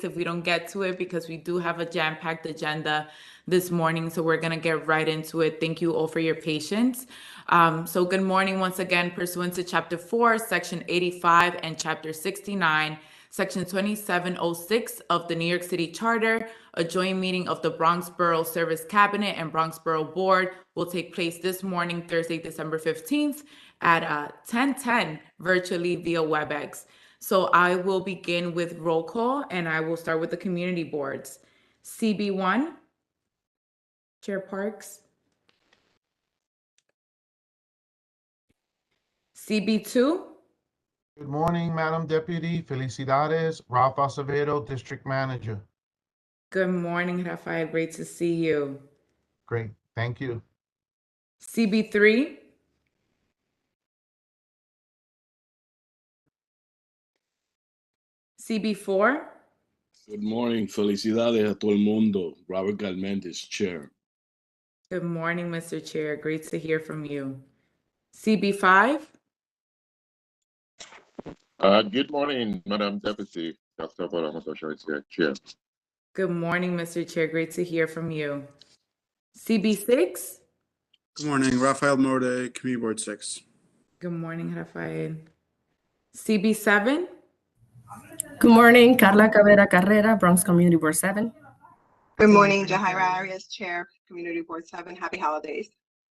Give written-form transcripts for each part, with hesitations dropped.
if we don't get to it because we do have a jam-packed agenda this morning, so we're going to get right into it. Thank you all for your patience. So good morning once again, pursuant to Chapter 4, Section 85, and Chapter 69, Section 2706 of the New York City Charter. A joint meeting of the Bronx Borough Service Cabinet and Bronx Borough Board will take place this morning, Thursday, December 15th at 10:10 virtually via WebEx. So I will begin with roll call, and I will start with the community boards. CB1, Chair Parks. CB2, Good morning, Madam Deputy. Felicidades, Ralph Acevedo, District Manager. good morning, Rafael. Great to see you. Great, thank you. CB3, CB4, Good morning. Felicidades a todo el mundo. Robert Galmendez, Chair. good morning, Mr. Chair. Great to hear from you. CB5, Good morning, Madam Deputy. Dr. Borough Chair. good morning, Mr. Chair. Great to hear from you. CB6, Good morning, Rafael Morde, Community Board 6. good morning, Rafael. CB7, Good morning, Carla Cabrera Carrera, Bronx Community Board 7. Good morning, Jahaira Arias, Chair, Community Board 7. Happy holidays.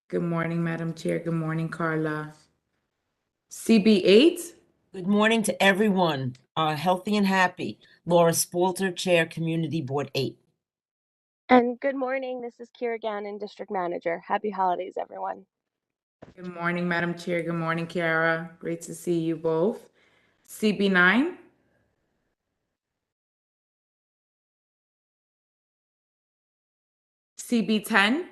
good morning, Madam Chair. Good morning, Carla. CB8, Good morning to everyone. Healthy and happy. Laura Spalter, Chair, Community Board 8. And good morning, this is Kira Gannon, District Manager. Happy holidays, everyone. good morning, Madam Chair. Good morning, Kiara. Great to see you both. CB9, CB10,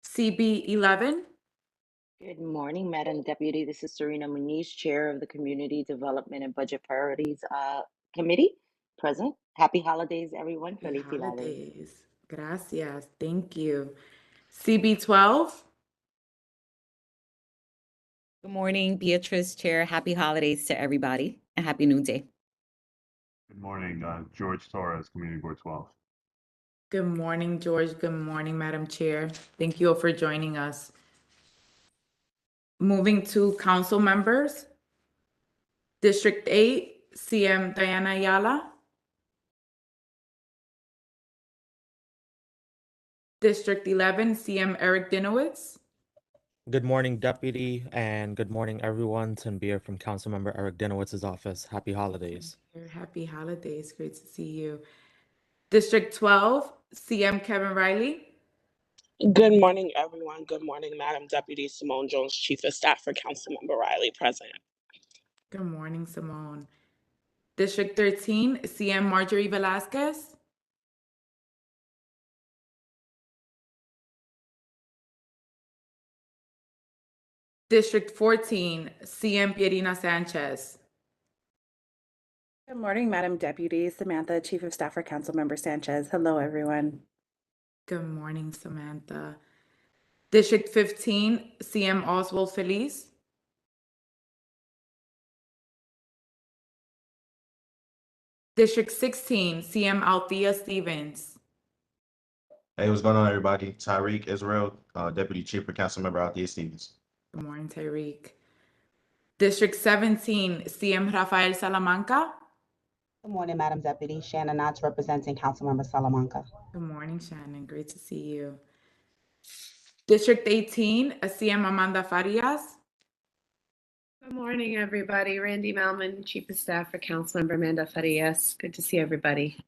CB11, Good morning, Madam Deputy. This is Serena Muniz, Chair of the Community Development and Budget Priorities Committee. Present. Happy holidays, everyone. Happy Felicidades. holidays. Gracias. Thank you. CB12, Good morning, Beatrice, Chair. Happy holidays to everybody and Happy New Day. Good morning, George Torres, Community Board 12. good morning, George. Good morning, Madam Chair. Thank you all for joining us. Moving to council members. District 8, CM Diana Ayala. District 11, CM Eric Dinowitz. Good morning, Deputy, and good morning, everyone. Tim Beer from Councilmember Eric Dinowitz's office. Happy holidays. Happy holidays. Great to see you. District 12, CM Kevin Riley. Good morning, everyone. Good morning, Madam Deputy Simone Jones, Chief of Staff for Councilmember Riley, present. Good morning, Simone. District 13, CM Marjorie Velasquez. District 14, CM Pierina Sanchez. Good morning, Madam Deputy. Samantha, Chief of Staff for Councilmember Sanchez. Hello, everyone. Good morning, Samantha. District 15, CM Oswald Feliz. District 16, CM Althea Stevens. Hey, what's going on, everybody? Tyreek Israel, Deputy Chief for Councilmember Althea Stevens. Good morning, Tyreek. District 17, CM Rafael Salamanca. Good morning, Madam Deputy. Shannon Knotts, representing Councilmember Salamanca. Good morning, Shannon. Great to see you. District 18, CM Amanda Farias. Good morning, everybody. Randy Malman, Chief of Staff for Councilmember Amanda Farias. Good to see everybody.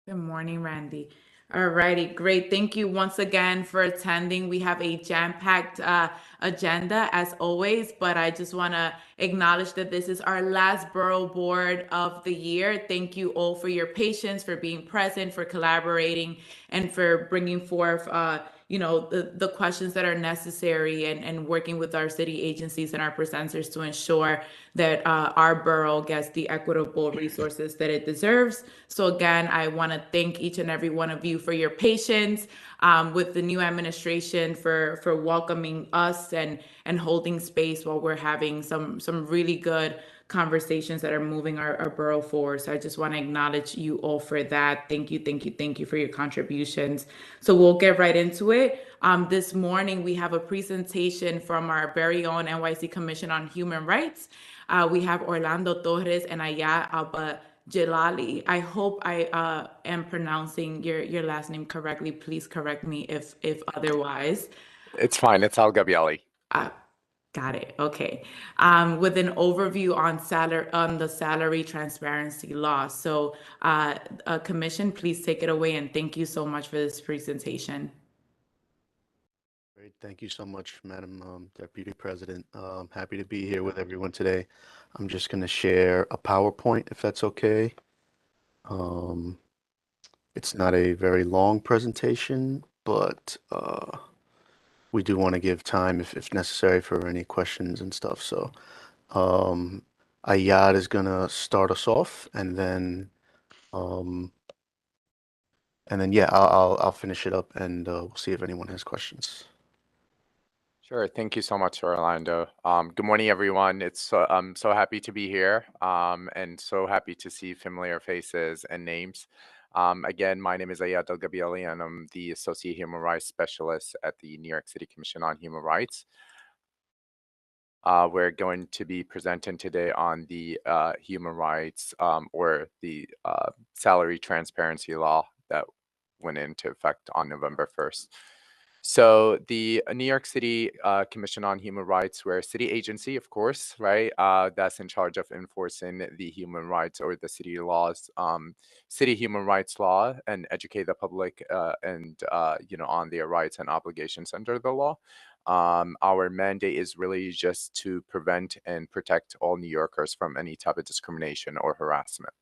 Good morning, Randy. All righty, great. Thank you once again for attending. We have a jam-packed agenda as always, but I just want to acknowledge that this is our last borough board of the year. Thank you all for your patience, for being present, for collaborating, and for bringing forth the questions that are necessary and working with our city agencies and our presenters to ensure that our borough gets the equitable resources that it deserves. So again, I want to thank each and every one of you for your patience. with the new administration for welcoming us and holding space while we're having some really good conversations that are moving our borough forward. So I just want to acknowledge you all for that. Thank you, thank you, thank you for your contributions. So we'll get right into it. This morning, we have a presentation from our very own NYC Commission on Human Rights. We have Orlando Torres and Aya Alba Jalali. I hope I am pronouncing your last name correctly. Please correct me if otherwise. It's fine. It's Al Gabiali. Got it. Okay. With an overview on the salary transparency law. So, Commission, please take it away, and thank you so much for this presentation. Great. Thank you so much, Madam Deputy President. Happy to be here with everyone today. I'm just going to share a PowerPoint, if that's okay. It's not a very long presentation, but we do want to give time if necessary for any questions and stuff. So Ayad is going to start us off, and then yeah, I'll finish it up, and we'll see if anyone has questions. Sure. Thank you so much, Orlando. Good morning, everyone. I'm so happy to be here, and so happy to see familiar faces and names. Again, my name is Ayad Al Gabiali, and I'm the Associate Human Rights Specialist at the New York City Commission on Human Rights. We're going to be presenting today on the human rights or the salary transparency law that went into effect on November 1st. So the New York City Commission on Human Rights, we're a city agency, of course, right? That's in charge of enforcing the human rights or the city laws, city human rights law, and educate the public and on their rights and obligations under the law. Our mandate is really just to prevent and protect all New Yorkers from any type of discrimination or harassment.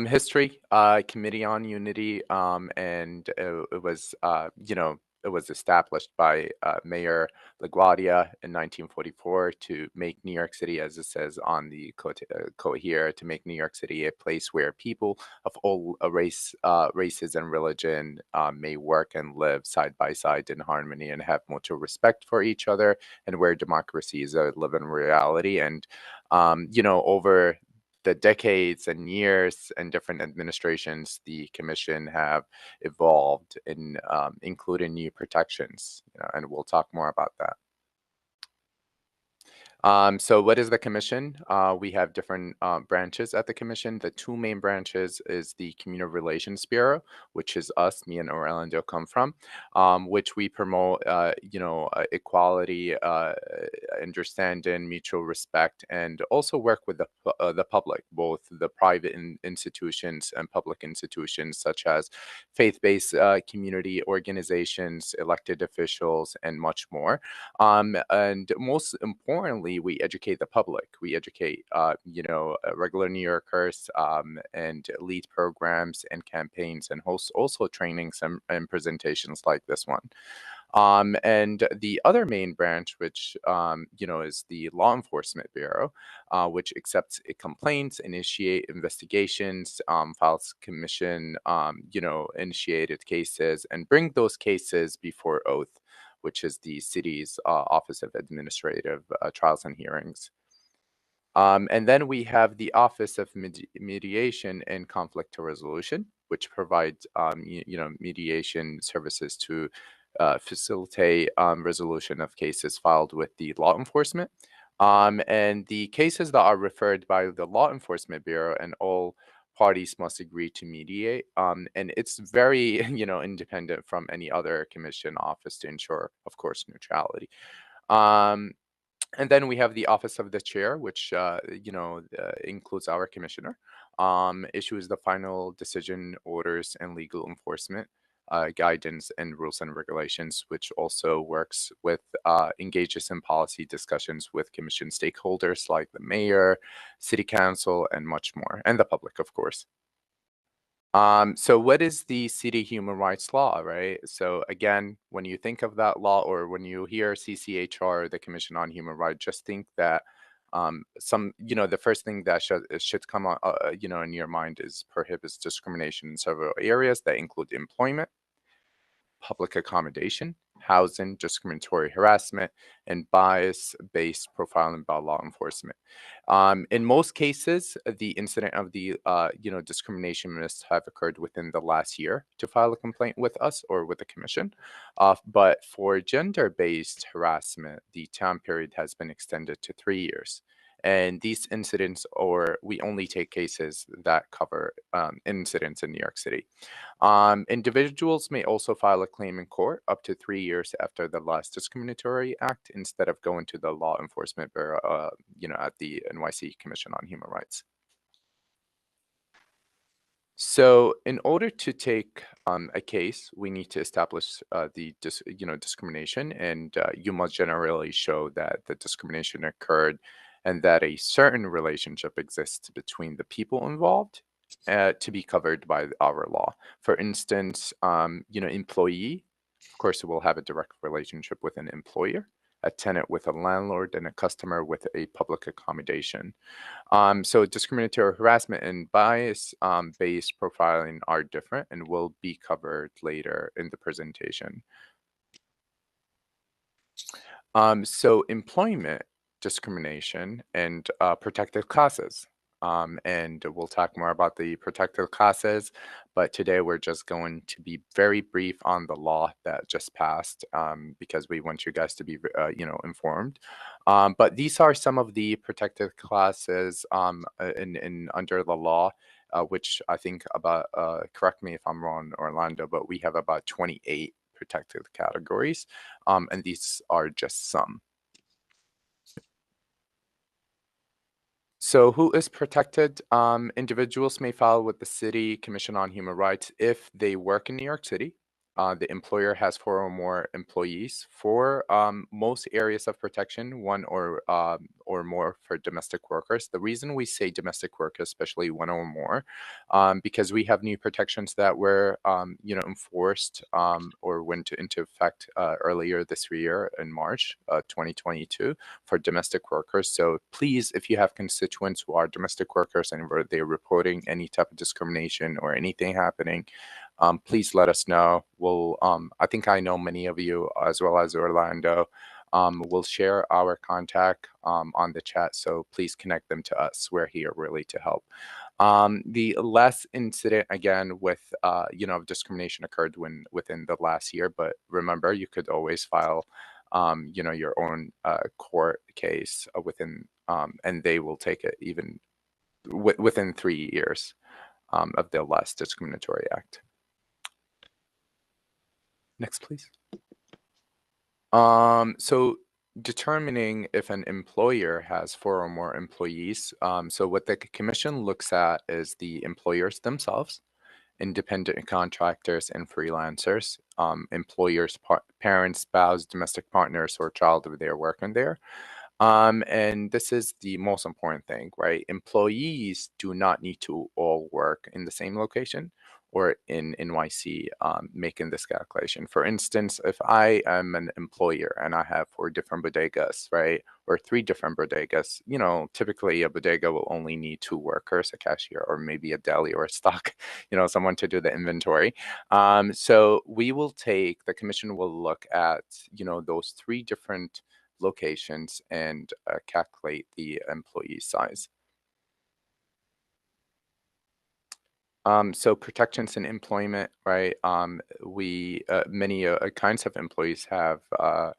History, Committee on Unity, and it was, it was established by Mayor LaGuardia in 1944 to make New York City, as it says on the code here, to make New York City a place where people of all races and religion may work and live side by side in harmony and have mutual respect for each other, and where democracy is a living reality. And, over the decades and years and different administrations, the commission have evolved in including new protections, and we'll talk more about that. So what is the commission? We have different branches at the commission. The two main branches is the Community Relations Bureau, which is us, me and Orlando come from, which we promote, equality, understanding, mutual respect, and also work with the public, both the private institutions and public institutions, such as faith-based community organizations, elected officials, and much more. And most importantly, we educate the public. We educate, regular New Yorkers and lead programs and campaigns and host also trainings and presentations like this one. And the other main branch, which, is the Law Enforcement Bureau, which accepts complaints, initiate investigations, files commission, initiated cases, and bring those cases before oath, which is the city's Office of Administrative Trials and Hearings. And then we have the Office of Mediation and Conflict Resolution, which provides, mediation services to facilitate resolution of cases filed with the law enforcement. And the cases that are referred by the Law Enforcement Bureau and all parties must agree to mediate. And it's very, independent from any other commission office to ensure, of course, neutrality. And then we have the Office of the Chair, which, includes our commissioner, issues the final decision, orders, and legal enforcement, guidance, and rules and regulations, which also works with, engages in policy discussions with commission stakeholders like the mayor, city council, and much more, and the public, of course. So what is the city human rights law, right? So again, when you think of that law or when you hear CCHR, the Commission on Human Rights, just think that the first thing that should come on, in your mind is prohibits discrimination in several areas that include employment, public accommodation, housing, discriminatory harassment, and bias-based profiling by law enforcement. In most cases, the incident of the discrimination must have occurred within the last year to file a complaint with us or with the commission. But for gender-based harassment, the time period has been extended to 3 years. And these incidents, or we only take cases that cover incidents in New York City. Individuals may also file a claim in court up to 3 years after the last discriminatory act instead of going to the Law Enforcement Bureau, at the NYC Commission on Human Rights. So in order to take a case, we need to establish the discrimination, and you must generally show that the discrimination occurred and that a certain relationship exists between the people involved to be covered by our law. For instance, employee, of course, will have a direct relationship with an employer, a tenant with a landlord, and a customer with a public accommodation. So discriminatory harassment and bias-based profiling are different and will be covered later in the presentation. So employment discrimination and protected classes. And we'll talk more about the protected classes, but today we're just going to be very brief on the law that just passed because we want you guys to be, informed. But these are some of the protected classes in under the law, which I think about, correct me if I'm wrong, Orlando, but we have about 28 protected categories, and these are just some. So who is protected? Individuals may file with the City Commission on Human Rights if they work in New York City. The employer has 4 or more employees. For most areas of protection, 1 or more for domestic workers. The reason we say domestic workers, especially 1 or more, because we have new protections that were enforced or went into effect earlier this year in March 2022 for domestic workers. So please, if you have constituents who are domestic workers and they're reporting any type of discrimination or anything happening, please let us know. We'll, I think I know many of you as well as Orlando. We'll share our contact on the chat, so please connect them to us. We're here really to help. The last incident again with discrimination occurred within the last year, but remember you could always file your own court case within and they will take it even within 3 years of the last discriminatory act. Next, please. So determining if an employer has 4 or more employees. So what the commission looks at is the employers themselves, independent contractors and freelancers, employers, parents, spouse, domestic partners, or child if they're working there. And this is the most important thing, right? Employees do not need to all work in the same location or in NYC making this calculation. For instance, if I am an employer and I have 4 different bodegas, right, or 3 different bodegas, typically a bodega will only need 2 workers, a cashier, or maybe a deli or a stock, someone to do the inventory. So the commission will look at, those 3 different locations and calculate the employee size. So protections in employment, right? Many kinds of employees have, are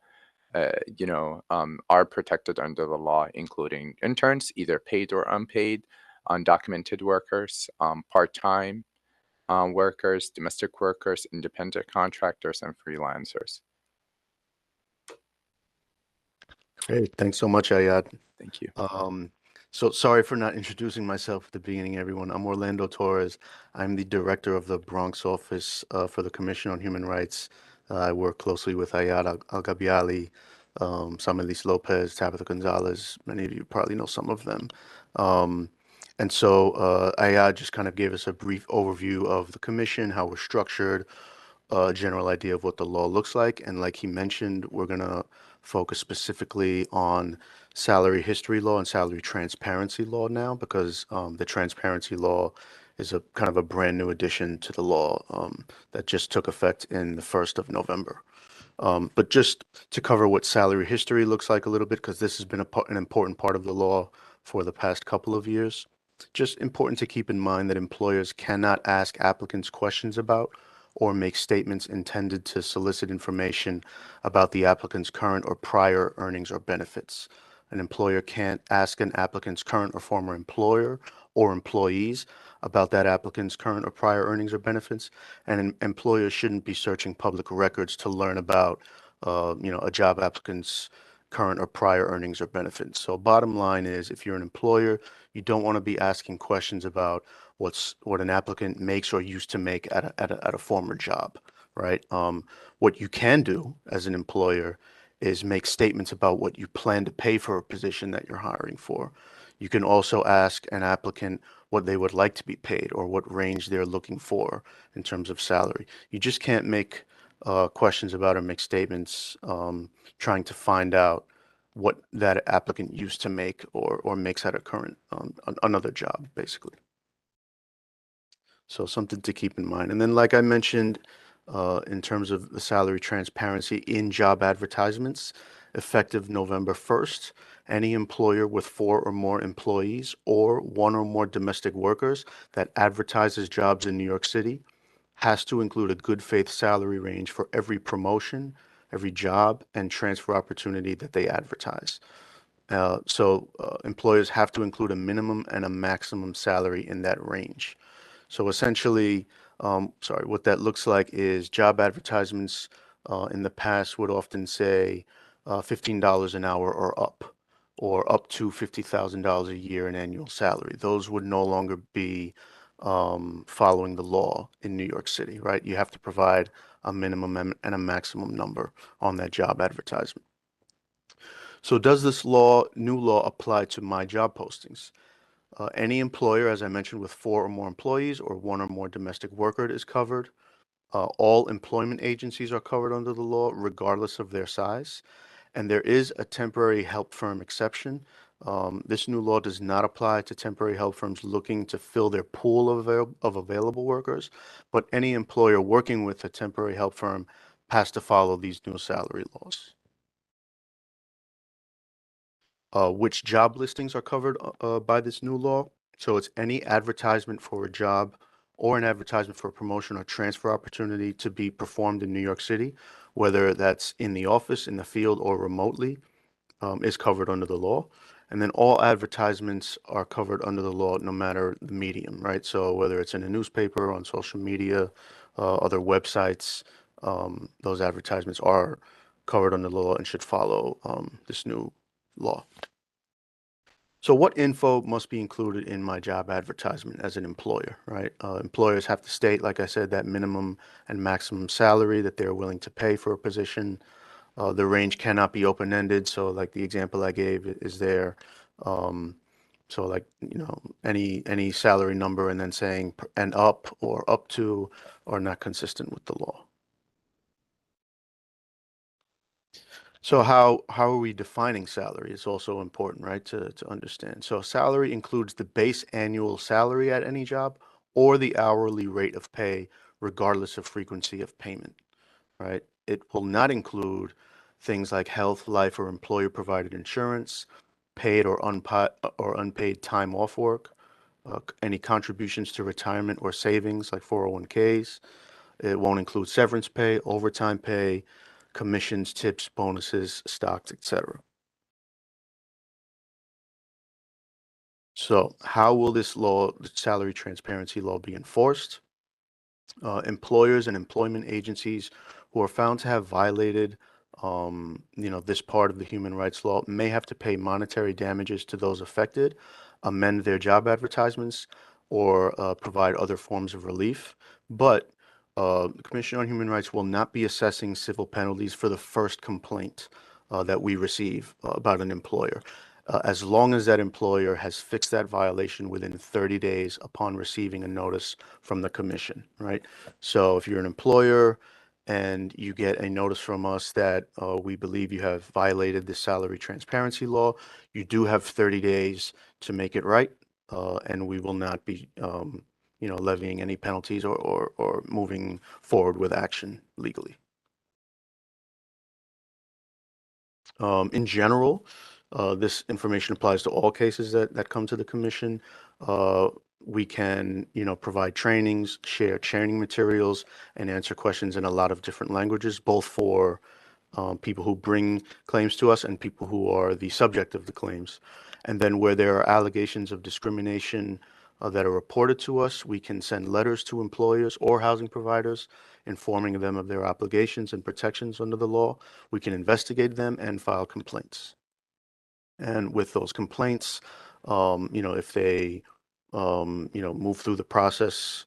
protected under the law, including interns, either paid or unpaid, undocumented workers, part-time workers, domestic workers, independent contractors, and freelancers. Great. Thanks so much, Ayad. Thank you. So sorry for not introducing myself at the beginning, everyone. I'm Orlando Torres. I'm the director of the Bronx office for the Commission on Human Rights. I work closely with Ayad Al-Gabiali, Samelis Lopez, Tabitha Gonzalez. Many of you probably know some of them. And so Ayad just kind of gave us a brief overview of the commission, how we're structured, a general idea of what the law looks like. And like he mentioned, we're going to focus specifically on salary history law and salary transparency law now, because the transparency law is a kind of a brand new addition to the law that just took effect in the 1st of November. But just to cover what salary history looks like a little bit, because this has been an important part of the law for the past couple of years. Just important to keep in mind that employers cannot ask applicants questions about or make statements intended to solicit information about the applicant's current or prior earnings or benefits. An employer can't ask an applicant's current or former employer or employees about that applicant's current or prior earnings or benefits, and an employer shouldn't be searching public records to learn about, a job applicant's current or prior earnings or benefits. So bottom line is, if you're an employer, you don't want to be asking questions about what an applicant makes or used to make at a former job, right? What you can do as an employer is make statements about what you plan to pay for a position that you're hiring for. You can also ask an applicant what they would like to be paid or what range they're looking for in terms of salary. You just can't make questions about or make statements trying to find out what that applicant used to make or makes at a current another job, basically. So something to keep in mind. And then, like I mentioned, in terms of the salary transparency in job advertisements, effective November 1st, any employer with 4 or more employees or 1 or more domestic workers that advertises jobs in New York City has to include a good faith salary range for every promotion, every job, and transfer opportunity that they advertise. So employers have to include a minimum and a maximum salary in that range. So essentially, what that looks like is job advertisements in the past would often say $15 an hour or up to $50,000 a year in annual salary. Those would no longer be following the law in New York City, right? You have to provide a minimum and a maximum number on that job advertisement. So does this new law apply to my job postings? Any employer, as I mentioned, with 4 or more employees or 1 or more domestic workers is covered. All employment agencies are covered under the law, regardless of their size. And there is a temporary help firm exception. This new law does not apply to temporary help firms looking to fill their pool of available workers, but any employer working with a temporary help firm has to follow these new salary laws. Which job listings are covered by this new law? So it's any advertisement for a job or an advertisement for a promotion or transfer opportunity to be performed in New York City, whether that's in the office, in the field, or remotely, is covered under the law. And then all advertisements are covered under the law, no matter the medium, right? So whether it's in a newspaper, on social media, other websites, those advertisements are covered under the law and should follow this new law. So what info must be included in my job advertisement as an employer, right? Employers have to state, like I said, that minimum and maximum salary that they're willing to pay for a position. The range cannot be open-ended. So like the example I gave is there. So like, any salary number and then saying and up or up to are not consistent with the law. So how are we defining salary? It's also important, right, to understand. So salary includes the base annual salary at any job or the hourly rate of pay, regardless of frequency of payment, right? It will not include things like health, life, or employer-provided insurance, paid or unpaid time off work, any contributions to retirement or savings like 401ks. It won't include severance pay, overtime pay, commissions, tips, bonuses, stocks, etc. So how will this law, the salary transparency law, be enforced? Employers and employment agencies who are found to have violated this part of the human rights law may have to pay monetary damages to those affected, amend their job advertisements, or provide other forms of relief. But the Commission on Human Rights will not be assessing civil penalties for the first complaint that we receive about an employer, as long as that employer has fixed that violation within 30 days upon receiving a notice from the Commission, right? So if you're an employer and you get a notice from us that we believe you have violated the salary transparency law, you do have 30 days to make it right, and we will not be, levying any penalties or moving forward with action legally. In general, this information applies to all cases that come to the commission. We can, provide trainings, share training materials, and answer questions in a lot of different languages, both for people who bring claims to us and people who are the subject of the claims. And then where there are allegations of discrimination that are reported to us, we can send letters to employers or housing providers informing them of their obligations and protections under the law. We can investigate them and file complaints. And with those complaints, if they, move through the process,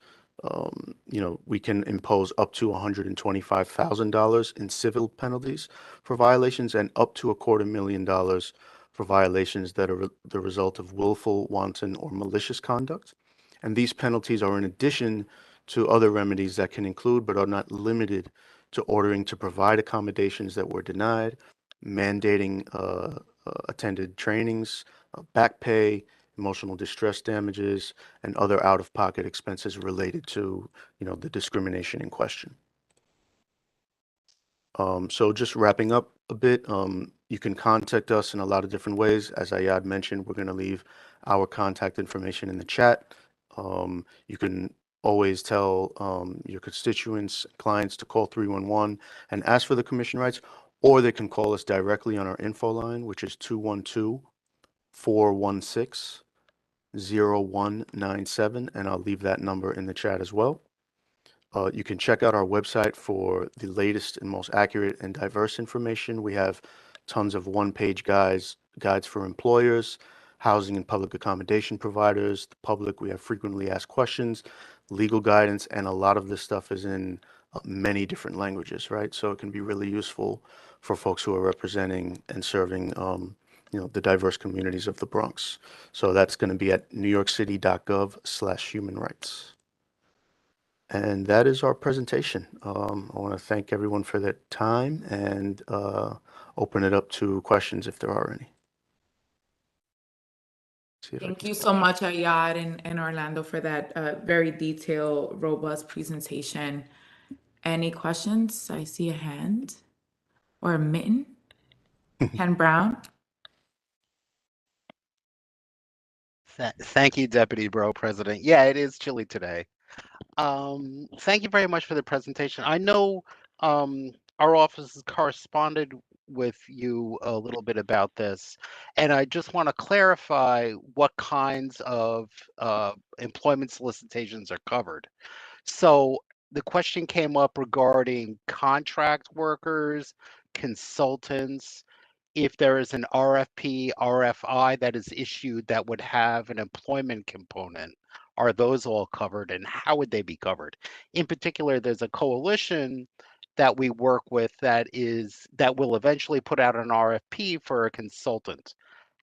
we can impose up to $125,000 in civil penalties for violations and up to $250,000 for violations that are the result of willful, wanton, or malicious conduct. And these penalties are in addition to other remedies that can include, but are not limited to, ordering to provide accommodations that were denied, mandating attended trainings, back pay, emotional distress damages, and other out-of-pocket expenses related to, the discrimination in question. So just wrapping up a bit, you can contact us in a lot of different ways. As Ayad mentioned, we're going to leave our contact information in the chat. You can always tell your constituents, clients to call 311 and ask for the commission rights, or they can call us directly on our info line, which is 212-416-0197, and I'll leave that number in the chat as well. You can check out our website for the latest and most accurate and diverse information. We have tons of one-page guides for employers, housing and public accommodation providers, the public. We have frequently asked questions, legal guidance, and a lot of this stuff is in many different languages, right? So it can be really useful for folks who are representing and serving, the diverse communities of the Bronx. So that's going to be at newyorkcity.gov/human rights. And that is our presentation. I want to thank everyone for their time and open it up to questions if there are any. Thank you so much, Ayad and Orlando, for that very detailed, robust presentation. Any questions? I see a hand or a mitten. Ken Brown. Thank you, Deputy Borough President. Yeah, it is chilly today. Thank you very much for the presentation. I know our office has corresponded with you a little bit about this, and I just want to clarify what kinds of employment solicitations are covered. So the question came up regarding contract workers, consultants, if there is an RFP, RFI that is issued that would have an employment component. Are those all covered, and how would they be covered? In particular, there's a coalition that we work with that will eventually put out an RFP for a consultant.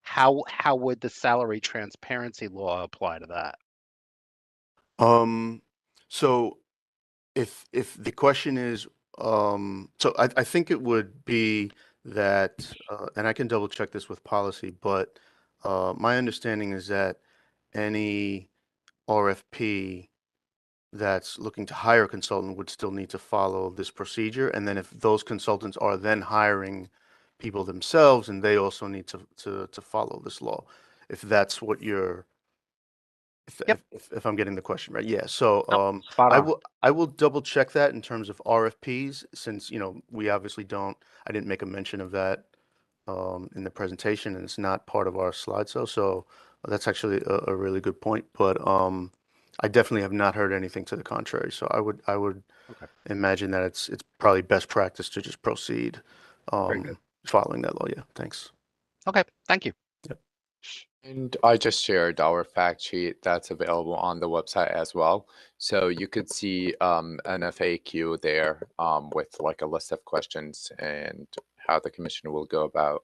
How would the salary transparency law apply to that? So if the question is, so I think it would be that, and I can double check this with policy, but my understanding is that any RFP that's looking to hire a consultant would still need to follow this procedure. And then if those consultants are then hiring people themselves, and they also need to follow this law, if that's what you're, if I'm getting the question right. Yeah. So Spot on. I will double check that in terms of RFPs, since, we obviously I didn't make a mention of that in the presentation, and it's not part of our slideshow. So that's actually a really good point. But I definitely have not heard anything to the contrary. So I would imagine that it's probably best practice to just proceed following that law. Yeah. Thanks. Okay. Thank you. Yep. And I just shared our fact sheet that's available on the website as well. So you could see an FAQ there with like a list of questions and how the commission will go about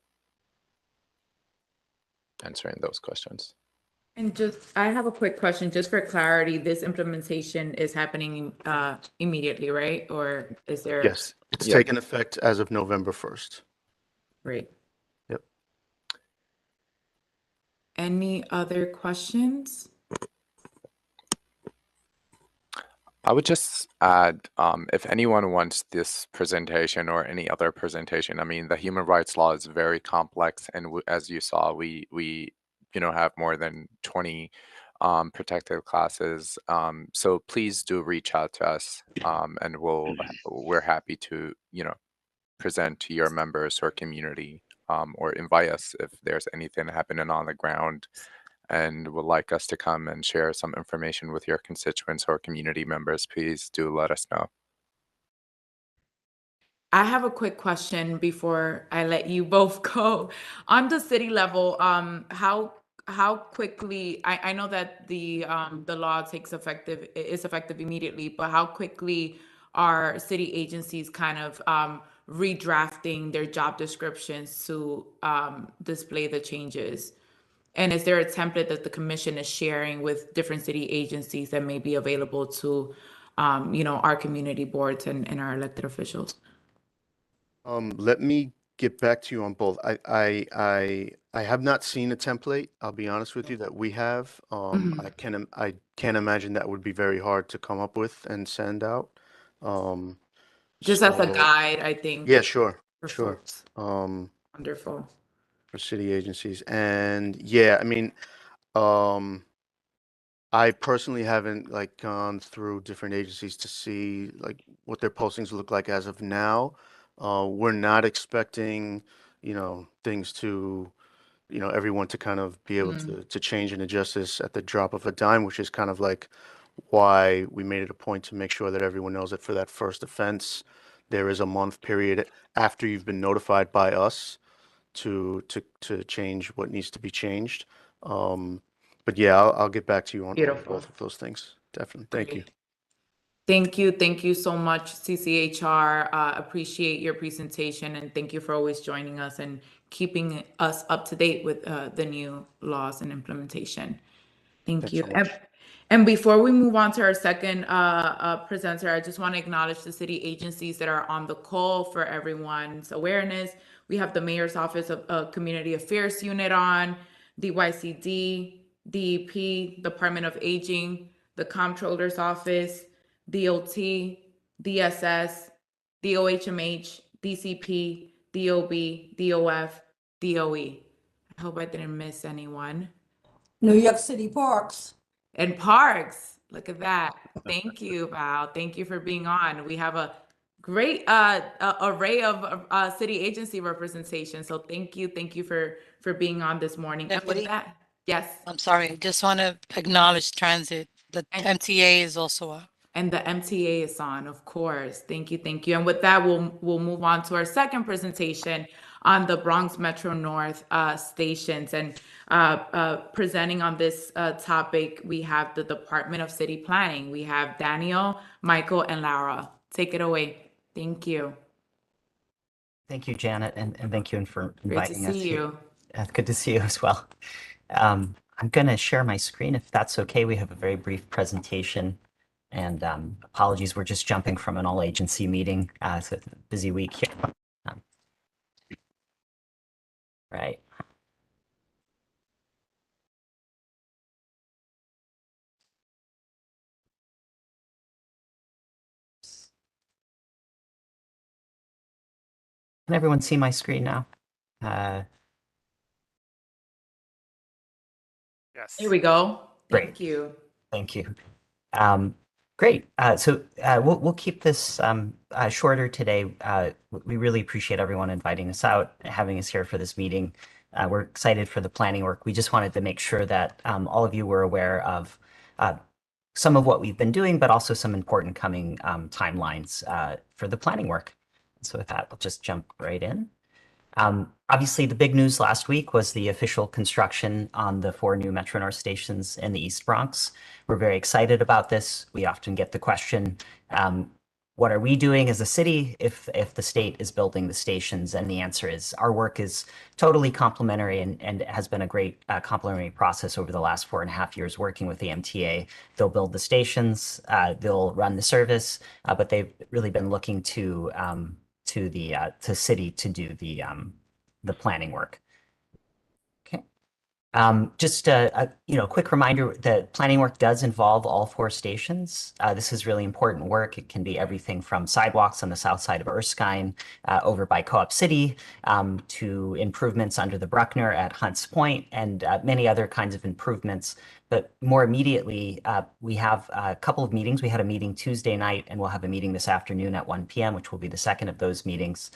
answering those questions. And I have a quick question, just for clarity, this implementation is happening immediately, right? Or is there? Yes, it's Yep. taken effect as of November 1st. Great. Yep. Any other questions? I would just add, if anyone wants this presentation or any other presentation, I mean, the human rights law is very complex, and as you saw, we have more than 20 protected classes. So please do reach out to us, and we're happy to present to your members or community, or invite us if there's anything happening on the ground and would like us to come and share some information with your constituents or community members. Please do let us know. I have a quick question before I let you both go. On the city level, how quickly, I know that the law is effective immediately, but how quickly are city agencies kind of redrafting their job descriptions to display the changes? And is there a template that the commission is sharing with different city agencies that may be available to our community boards and our elected officials? Let me get back to you on both. I have not seen a template, I'll be honest with you, that we have. I can't imagine that would be very hard to come up with and send out. Just as a So- guide, I think. Yeah, sure, for sure. folks. Wonderful. For city agencies. And yeah, I mean, I personally haven't like gone through different agencies to see like what their postings look like as of now. We're not expecting, things to, everyone to kind of be able to change and adjust this at the drop of a dime, which is kind of like why we made it a point to make sure that everyone knows that for that first offense, there is a month period after you've been notified by us to change what needs to be changed. But yeah, I'll get back to you on Beautiful. both of those things. Definitely. Thank you. Thank you. Thank you so much, CCHR. Appreciate your presentation, and thank you for always joining us and keeping us up to date with the new laws and implementation. Thank Thanks you. so much. And before we move on to our second presenter, I just want to acknowledge the city agencies that are on the call for everyone's awareness. We have the Mayor's Office of Community Affairs Unit on, DYCD, DEP, Department of Aging, the Comptroller's Office, DOT, DSS, DOHMH, DCP, DOB, DOF, DOE. I hope I didn't miss anyone. New York City Parks. And parks. Look at that. Thank you, Val. Thank you for being on. We have a great array of city agency representation. So thank you for being on this morning. And with Deputy? that, yes. I'm sorry, just want to acknowledge transit. The MTA is also up. And the MTA is on, of course. Thank you, thank you. And with that, we'll move on to our second presentation on the Bronx Metro North stations. And presenting on this topic, we have the Department of City Planning. We have Daniel, Michael, and Laura. Take it away. Thank you. Thank you, Janet, and thank you for Great to inviting us see here. you. Good to see you as well. I'm going to share my screen if that's okay. We have a very brief presentation. And apologies, we're just jumping from an all-agency meeting. It's a busy week here. Right. Can everyone see my screen now? Yes. Here we go. Great. Thank you. Thank you. Great. So we'll keep this shorter today. We really appreciate everyone inviting us out, having us here for this meeting. We're excited for the planning work. We just wanted to make sure that all of you were aware of some of what we've been doing, but also some important coming timelines for the planning work. So with that, I'll just jump right in. Obviously, the big news last week was the official construction on the 4 new Metro North stations in the East Bronx. We're very excited about this. We often get the question, what are we doing as a city if the state is building the stations? And the answer is our work is totally complementary and has been a great complementary process over the last 4.5 years working with the MTA. They'll build the stations, they'll run the service, but they've really been looking to city to do the planning work. Okay. Just a quick reminder that planning work does involve all 4 stations. This is really important work. It can be everything from sidewalks on the south side of Erskine over by Co-op City to improvements under the Bruckner at Hunts Point and many other kinds of improvements. But more immediately, we have a couple of meetings. We had a meeting Tuesday night, and we'll have a meeting this afternoon at 1 p.m., which will be the second of those meetings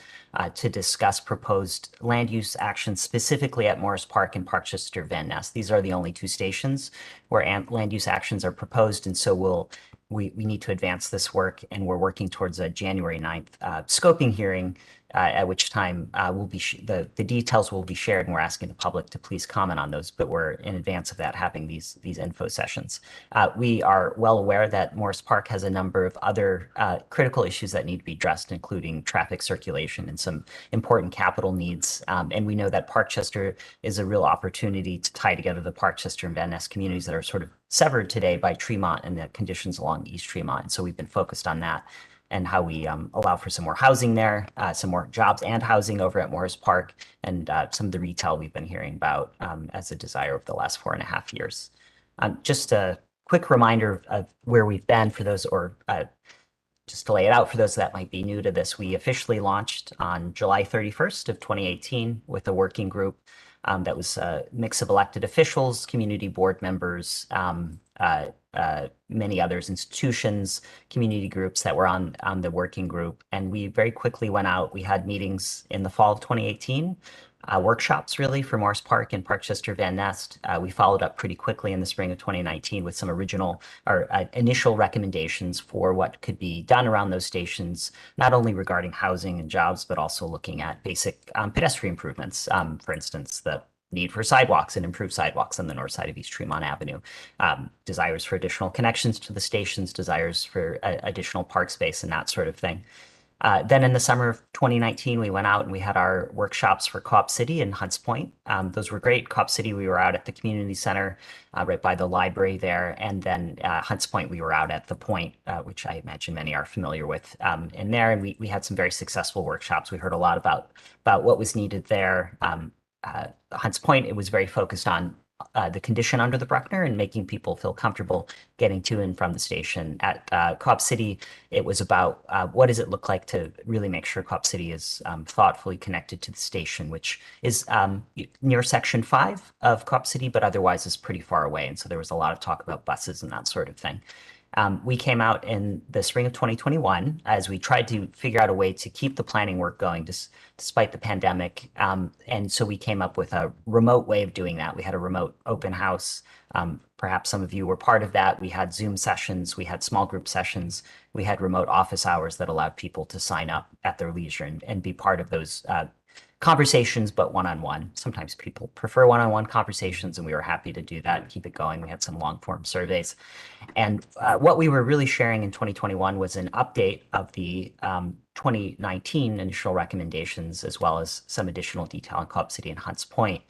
to discuss proposed land use actions specifically at Morris Park and Parkchester Van Ness. These are the only 2 stations where land use actions are proposed, and so we need to advance this work, and we're working towards a January 9th scoping hearing, at which time the details will be shared, and we're asking the public to please comment on those, but we're in advance of that having these info sessions. We are well aware that Morris Park has a number of other critical issues that need to be addressed, including traffic circulation and some important capital needs. And we know that Parkchester is a real opportunity to tie together the Parkchester and Van Ness communities that are sort of severed today by Tremont and the conditions along East Tremont. And so we've been focused on that and how we allow for some more housing there, some more jobs and housing over at Morris Park, and some of the retail we've been hearing about as a desire over the last 4.5 years. Just a quick reminder of where we've been for those, or just to lay it out for those that might be new to this, we officially launched on July 31st of 2018 with a working group that was a mix of elected officials, community board members, many others, institutions, community groups that were on the working group. And we very quickly went out. We had meetings in the fall of 2018, workshops really for Morris Park and Parkchester Van Ness. We followed up pretty quickly in the spring of 2019 with some initial recommendations for what could be done around those stations, not only regarding housing and jobs, but also looking at basic pedestrian improvements. For instance, the need for sidewalks and improved sidewalks on the north side of East Tremont Avenue, desires for additional connections to the stations, desires for additional park space and that sort of thing. Then in the summer of 2019, we went out and we had our workshops for Co-op City and Hunts Point. Those were great. Co-op City, we were out at the community center right by the library there. And then Hunts Point, we were out at the Point, which I imagine many are familiar with in there. And we had some very successful workshops. We heard a lot about what was needed there. Hunts Point, it was very focused on the condition under the Bruckner and making people feel comfortable getting to and from the station. At Co-op City, it was about what does it look like to really make sure Co-op City is thoughtfully connected to the station, which is near Section 5 of Co-op City, but otherwise is pretty far away. And so there was a lot of talk about buses and that sort of thing. We came out in the spring of 2021 as we tried to figure out a way to keep the planning work going despite the pandemic. And so we came up with a remote way of doing that. We had a remote open house. Perhaps some of you were part of that. We had Zoom sessions. We had small group sessions. We had remote office hours that allowed people to sign up at their leisure and be part of those conversations, but one-on-one. Sometimes people prefer one-on-one conversations, and we were happy to do that and keep it going. We had some long-form surveys. And what we were really sharing in 2021 was an update of the 2019 initial recommendations, as well as some additional detail on Co-op City and Hunts Point.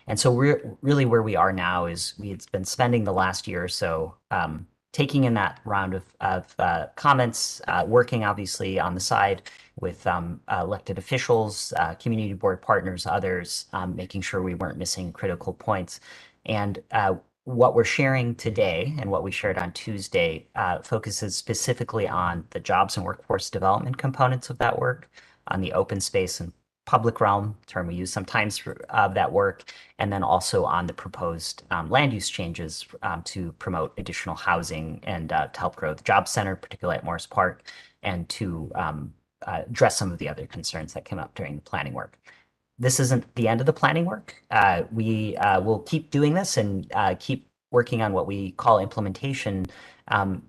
And so really where we are now is we had been spending the last year or so taking in that round of comments, working obviously on the side with elected officials, community board partners, others, making sure we weren't missing critical points. And what we're sharing today and what we shared on Tuesday focuses specifically on the jobs and workforce development components of that work, on the open space and public realm, term we use sometimes for that work, and then also on the proposed land use changes to promote additional housing and to help grow the job center, particularly at Morris Park, and to address some of the other concerns that came up during the planning work. This isn't the end of the planning work. We will keep doing this and keep working on what we call implementation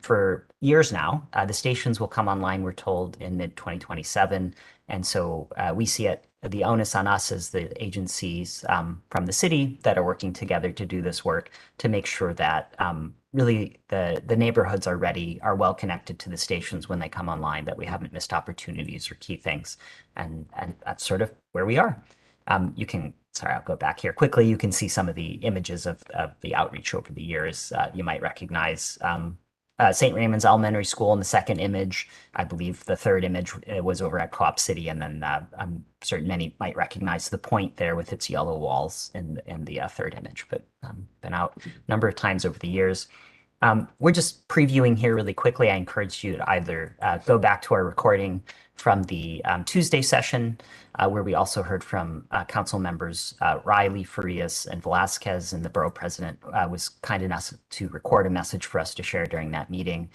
for years now. The stations will come online, we're told, in mid-2027. And so we see it, the onus on us as the agencies from the city that are working together to do this work to make sure that really the neighborhoods already are well connected to the stations when they come online, that we haven't missed opportunities or key things. And that's sort of where we are. Sorry, I'll go back here quickly. You can see some of the images of the outreach over the years. You might recognize St. Raymond's Elementary School in the second image. I believe the third image was over at Co-op City. And then I'm certain many might recognize the Point there with its yellow walls in the third image, but been out a number of times over the years. We're just previewing here really quickly. I encourage you to either go back to our recording from the Tuesday session, where we also heard from council members Riley, Farias, and Velasquez, and the borough president was kind enough to record a message for us to share during that meeting.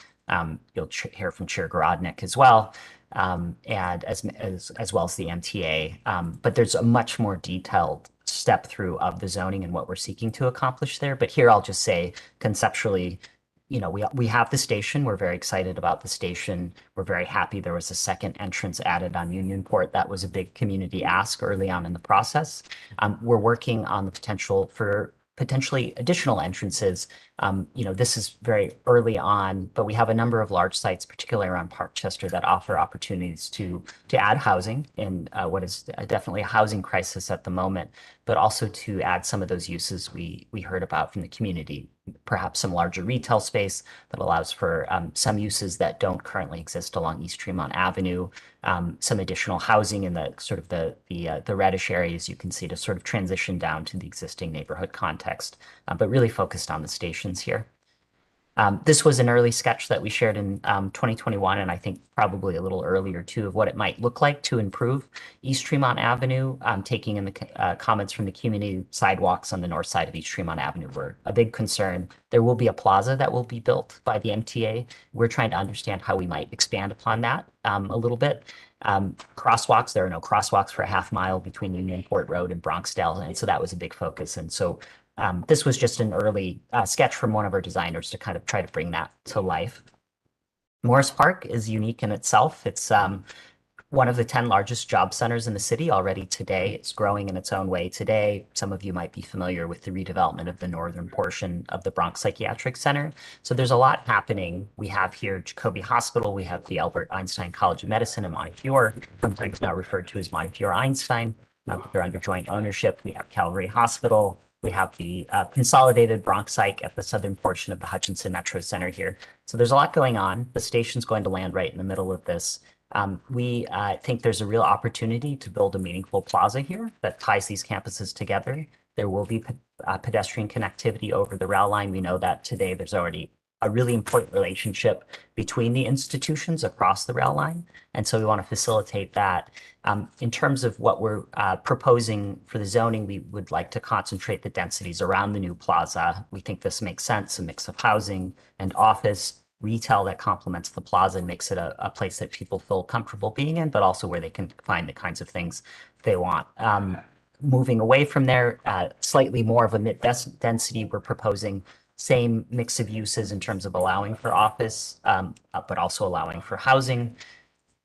You'll hear from Chair Gorodnick as well, and as well as the MTA. But there's a much more detailed step through of the zoning and what we're seeking to accomplish there. But here I'll just say conceptually, you know, we have the station. We're very excited about the station. We're very happy there was a second entrance added on Unionport. That was a big community ask early on in the process. We're working on the potential for potentially additional entrances. You know, this is very early on, but we have a number of large sites, particularly around Parkchester, that offer opportunities to add housing in what is definitely a housing crisis at the moment, but also to add some of those uses we heard about from the community. Perhaps some larger retail space that allows for some uses that don't currently exist along East Tremont Avenue, some additional housing in the sort of the reddish areas you can see to sort of transition down to the existing neighborhood context, but really focused on the stations here. This was an early sketch that we shared in 2021, and I think probably a little earlier too, of what it might look like to improve East Tremont Avenue, taking in the comments from the community. Sidewalks on the north side of East Tremont Avenue were a big concern. There will be a plaza that will be built by the MTA. We're trying to understand how we might expand upon that a little bit. Crosswalks, there are no crosswalks for a half mile between Unionport Road and Bronxdale, and so that was a big focus. And so this was just an early sketch from one of our designers to kind of try to bring that to life. Morris Park is unique in itself. It's one of the 10 largest job centers in the city already today. It's growing in its own way today. Some of you might be familiar with the redevelopment of the northern portion of the Bronx Psychiatric Center. So there's a lot happening. We have here Jacobi Hospital. We have the Albert Einstein College of Medicine in Montefiore, sometimes now referred to as Montefiore Einstein. They're under joint ownership. We have Calvary Hospital. We have the consolidated Bronx Psych at the southern portion of the Hutchinson Metro Center here. So there's a lot going on. The station's going to land right in the middle of this. We think there's a real opportunity to build a meaningful plaza here that ties these campuses together. There will be pedestrian connectivity over the rail line. We know that today there's already a really important relationship between the institutions across the rail line. And so we want to facilitate that. In terms of what we're proposing for the zoning, we would like to concentrate the densities around the new plaza. We think this makes sense, a mix of housing and office, retail that complements the plaza and makes it a place that people feel comfortable being in, but also where they can find the kinds of things they want. Moving away from there, slightly more of a mid-density, we're proposing same mix of uses in terms of allowing for office, but also allowing for housing.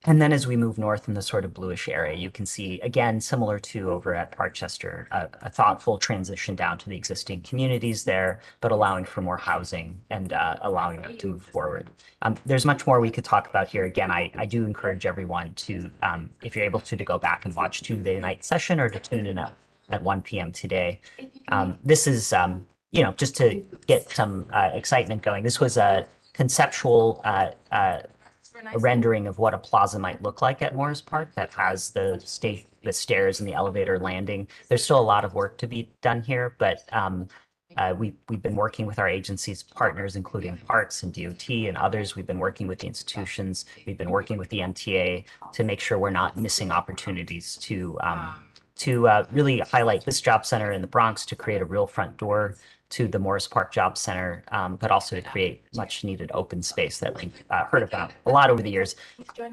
And then as we move north in the sort of bluish area, you can see, again, similar to over at Parkchester, a thoughtful transition down to the existing communities there, but allowing for more housing and allowing them to move forward. There's much more we could talk about here. Again, I do encourage everyone to, if you're able to go back and watch Tuesday night session or to tune in at 1 p.m. today. This is, you know, just to get some excitement going. This was a conceptual a rendering of what a plaza might look like at Morris Park that has the stairs and the elevator landing. There's still a lot of work to be done here, but we've been working with our agencies partners, including Parks and DOT and others. We've been working with the institutions. We've been working with the MTA to make sure we're not missing opportunities to really highlight this job center in the Bronx, to create a real front door to the Morris Park Job Center, but also to create much needed open space that we've heard about a lot over the years.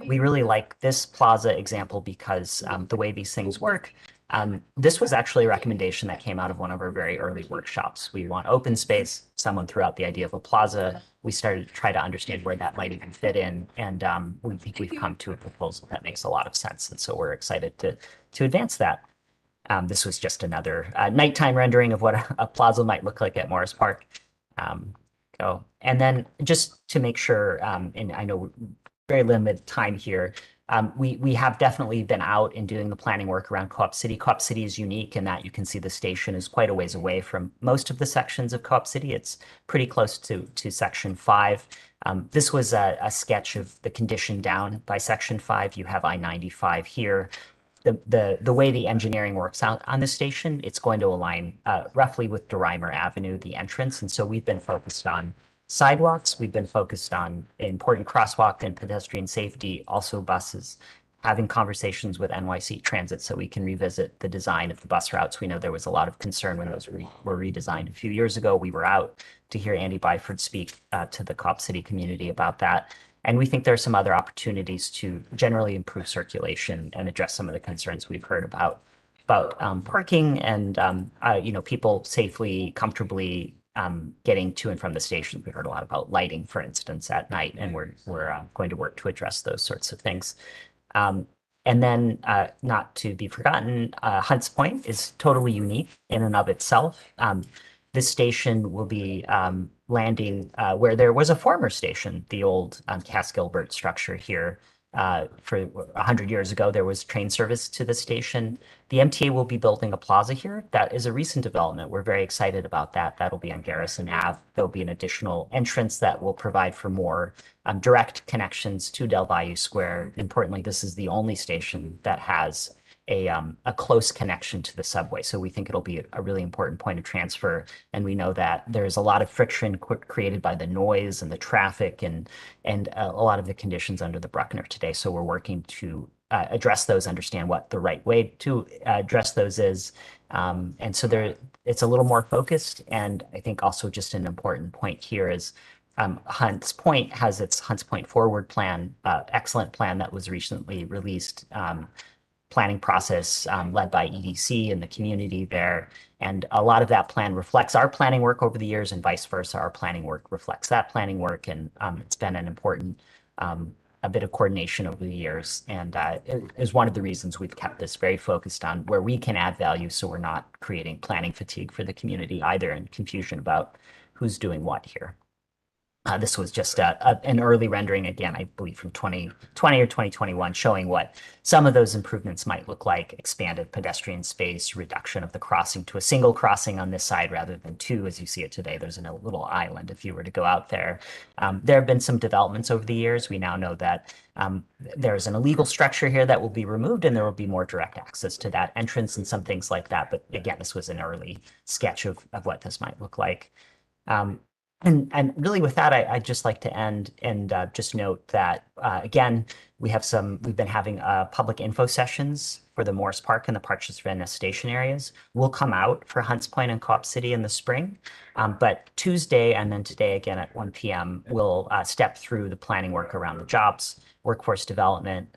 We really like this plaza example because the way these things work, this was actually a recommendation that came out of one of our very early workshops. We want open space. Someone threw out the idea of a plaza. We started to try to understand where that might even fit in. And we think we've come to a proposal that makes a lot of sense. And so we're excited to advance that. This was just another nighttime rendering of what a plaza might look like at Morris Park. go. And then just to make sure, and I know we're very limited time here, we have definitely been out and doing the planning work around Co-op City. Co-op City is unique in that you can see the station is quite a ways away from most of the sections of Co-op City. It's pretty close to Section 5. This was a sketch of the condition down by Section 5. You have I-95 here. The way the engineering works out on the station, it's going to align roughly with DeRimer Avenue, the entrance. And so we've been focused on sidewalks. We've been focused on important crosswalk and pedestrian safety, also buses, having conversations with NYC Transit so we can revisit the design of the bus routes. We know there was a lot of concern when those were redesigned a few years ago. We were out to hear Andy Byford speak to the Co-op City community about that. And we think there are some other opportunities to generally improve circulation and address some of the concerns we've heard about parking and people safely, comfortably getting to and from the station. We heard a lot about lighting, for instance, at night, and we're going to work to address those sorts of things. And then, not to be forgotten, Hunts Point is totally unique in and of itself. This station will be landing where there was a former station, the old Cass Gilbert structure here. For 100 years ago, there was train service to the station. The MTA will be building a plaza here. That is a recent development. We're very excited about that. That'll be on Garrison Ave. There'll be an additional entrance that will provide for more direct connections to Del Valle Square. Importantly, this is the only station that has a close connection to the subway. So we think it'll be a really important point of transfer. And we know that there's a lot of friction created by the noise and the traffic and a lot of the conditions under the Bruckner today. So we're working to address those, understand what the right way to address those is. And so it's a little more focused. And I think also just an important point here is Hunts Point has its Hunts Point Forward plan, excellent plan that was recently released. Planning process led by EDC and the community there. And a lot of that plan reflects our planning work over the years and vice versa. Our planning work reflects that planning work. And it's been an important a bit of coordination over the years. And it is one of the reasons we've kept this very focused on where we can add value so we're not creating planning fatigue for the community either and confusion about who's doing what here. This was just an early rendering, again, I believe from 2020 or 2021, showing what some of those improvements might look like: expanded pedestrian space, reduction of the crossing to a single crossing on this side rather than two, as you see it today. There's a little island if you were to go out there. There have been some developments over the years. We now know that there's an illegal structure here that will be removed and there will be more direct access to that entrance and some things like that. But again, this was an early sketch of what this might look like. And really with that, I'd just like to end and just note that, again, we've been having public info sessions for the Morris Park and the Parches Van Ness station areas. We'll come out for Hunts Point and Co-op City in the spring. But Tuesday and then today again at 1 p.m., we'll step through the planning work around the jobs, workforce development,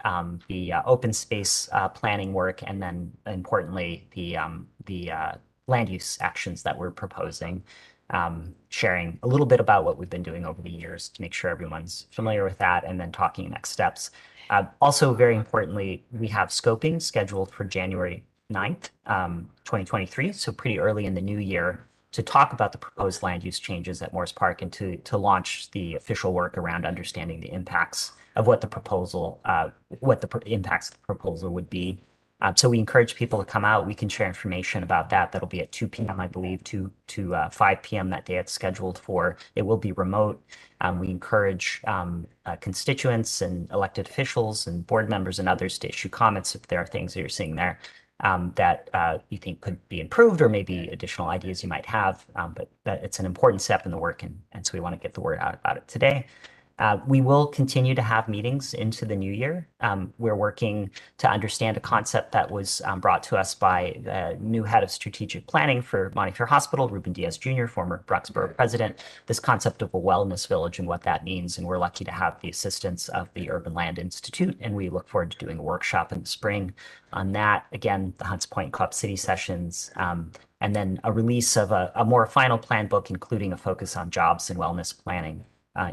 the open space planning work, and then importantly, the land use actions that we're proposing. Sharing a little bit about what we've been doing over the years to make sure everyone's familiar with that, and then talking next steps. Also, very importantly, we have scoping scheduled for January 9th, 2023, so pretty early in the new year, to talk about the proposed land use changes at Morris Park and to launch the official work around understanding the impacts of what the proposal, impacts of the proposal would be. So we encourage people to come out. We can share information about that. That'll be at 2 p.m., I believe, to 5 p.m. that day it's scheduled for. It will be remote. We encourage constituents and elected officials and board members and others to issue comments if there are things that you're seeing there that you think could be improved or maybe additional ideas you might have. But it's an important step in the work, and so we want to get the word out about it today. We will continue to have meetings into the new year. We're working to understand a concept that was brought to us by the new head of strategic planning for Montefiore Hospital, Ruben Diaz Jr., former Bronx Borough president, this concept of a wellness village and what that means. And we're lucky to have the assistance of the Urban Land Institute, and we look forward to doing a workshop in the spring on that. Again, the Hunts Point Co-op City sessions, and then a release of a more final plan book, including a focus on jobs and wellness planning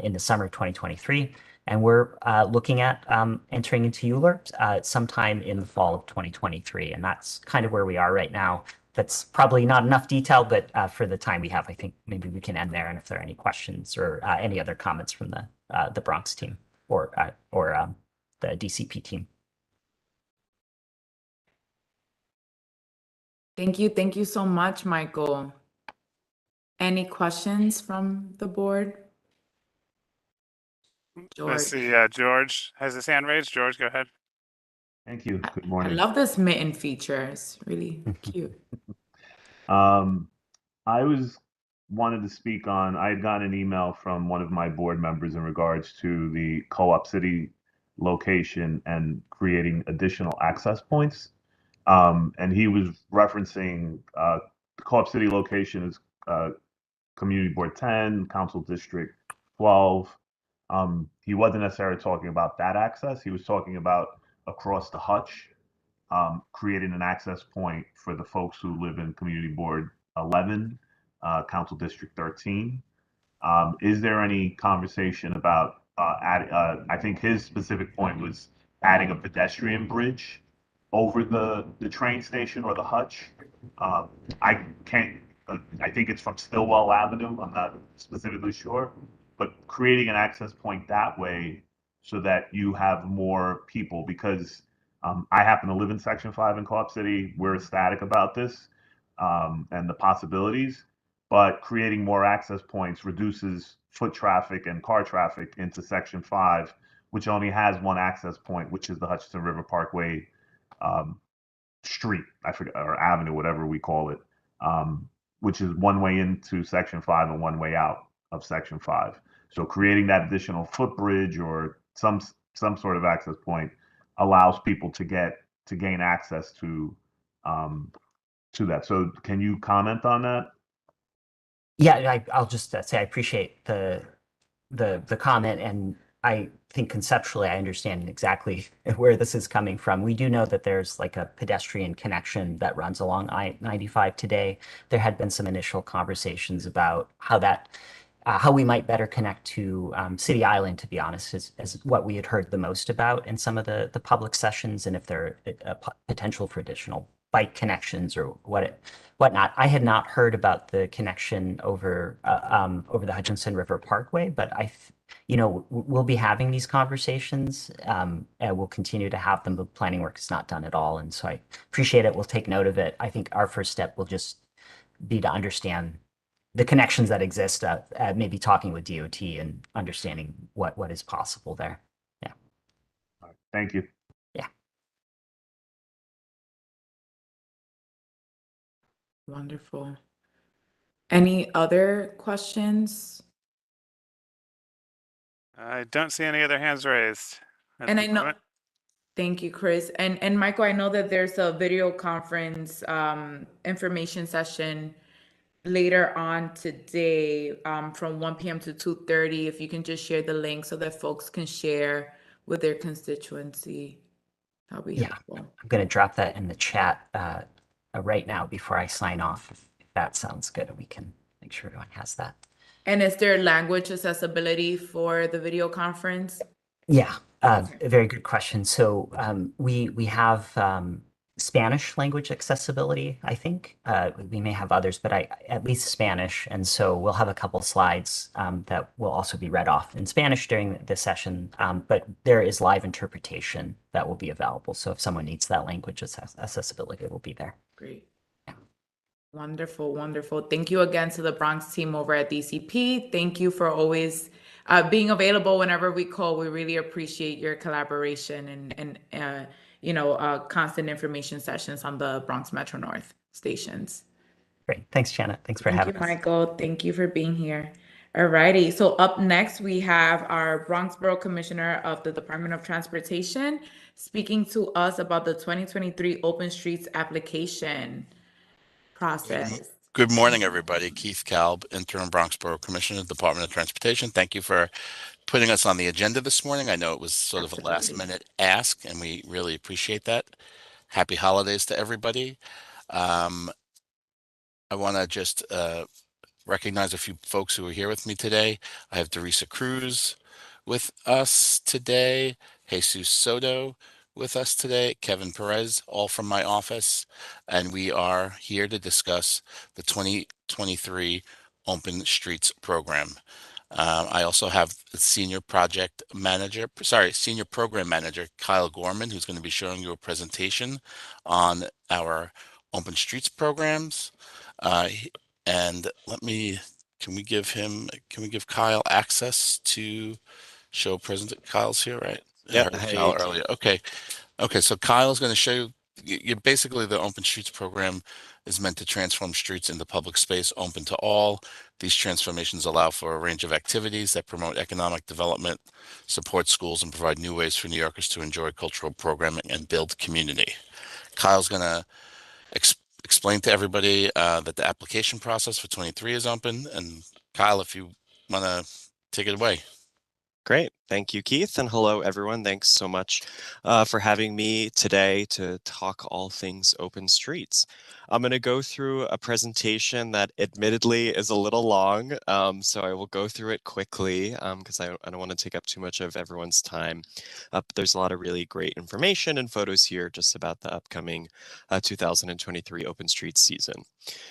in the summer of 2023. And we're looking at entering into ULURP sometime in the fall of 2023. And that's kind of where we are right now. that's probably not enough detail, but for the time we have, I think maybe we can end there. And if there are any questions or any other comments from the Bronx team or the DCP team. Thank you. Thank you so much, Michael. Any questions from the board? George. Let's see. George has his hand raised. George, go ahead. Thank you. Good I morning. love this mitten feature. It's really cute. I wanted to speak on, I had gotten an email from one of my board members in regards to the Co-op City location and creating additional access points. And he was referencing the Co-op City location is Community Board 10, Council District 12. He wasn't necessarily talking about that access. He was talking about across the hutch, creating an access point for the folks who live in Community Board 11, Council District 13. Is there any conversation about I think his specific point was adding a pedestrian bridge over the train station or the hutch. I can't, I think it's from Stillwell Avenue. I'm not specifically sure, but creating an access point that way so that you have more people, because I happen to live in Section 5 in Co-op City. We're ecstatic about this and the possibilities, but creating more access points reduces foot traffic and car traffic into Section 5, which only has one access point, which is the Hutchinson River Parkway street, I forget, or avenue, whatever we call it, which is one way into Section 5 and one way out of Section 5. So creating that additional footbridge or some sort of access point allows people to gain access to that. So can you comment on that? Yeah, I'll just say I appreciate the comment, and I think conceptually I understand exactly where this is coming from. We do know that there's like a pedestrian connection that runs along I-95 today. There had been some initial conversations about how we might better connect to City Island, to be honest, is what we had heard the most about in some of the public sessions, and if there are potential for additional bike connections or whatnot. I had not heard about the connection over the Hutchinson River Parkway, but we'll be having these conversations, and we'll continue to have them. The planning work is not done at all, and so I appreciate it. We'll take note of it. I think our first step will just be to understand the connections that exist, maybe talking with DOT and understanding what is possible there. Yeah. Thank you. Yeah. Wonderful. Any other questions? I don't see any other hands raised. And I know, thank you, Chris. And Michael, I know that there's a video conference information session later on today from 1 p.m. to 2:30. If you can just share the link so that folks can share with their constituency, that'll be helpful. I'm going to drop that in the chat right now before I sign off, if that sounds good, and we can make sure everyone has that. And is there language accessibility for the video conference? Yeah, a very good question. So we have Spanish language accessibility, I think. We may have others, but at least Spanish. And so we'll have a couple slides that will also be read off in Spanish during this session. But there is live interpretation that will be available. So if someone needs that language accessibility, it will be there. Great. Wonderful, wonderful. Thank you again to the Bronx team over at DCP. Thank you for always being available whenever we call. We really appreciate your collaboration and constant information sessions on the Bronx Metro North stations. Great. Thanks, Janet. Thanks for having us. Thank you, Michael. Thank you for being here. All righty. So up next, we have our Bronx Borough Commissioner of the Department of Transportation speaking to us about the 2023 Open Streets application process. Good morning, everybody. Keith Kalb, Interim Bronx Borough Commissioner, Department of Transportation. Thank you for putting us on the agenda this morning. I know it was sort of a last-minute ask, and we really appreciate that. Happy holidays to everybody. I want to just recognize a few folks who are here with me today. I have Teresa Cruz with us today, Jesus Soto with us today, Kevin Perez, all from my office, and we are here to discuss the 2023 Open Streets program. I also have the senior program manager, Kyle Gorman, who's going to be showing you a presentation on our Open Streets programs. And can we give Kyle access to show Kyle's here, right? Yeah, I heard hey. Kyle earlier. Okay, so Kyle's going to show you basically the Open Streets program is meant to transform streets into public space open to all. These transformations allow for a range of activities that promote economic development, support schools, and provide new ways for New Yorkers to enjoy cultural programming and build community. Kyle's going to explain to everybody that the application process for 23 is open. And Kyle, if you want to take it away. Great. Thank you, Keith. And hello, everyone. Thanks so much for having me today to talk all things open streets. I'm going to go through a presentation that admittedly is a little long, so I will go through it quickly because I don't want to take up too much of everyone's time. But there's a lot of really great information and photos here just about the upcoming 2023 Open Streets season.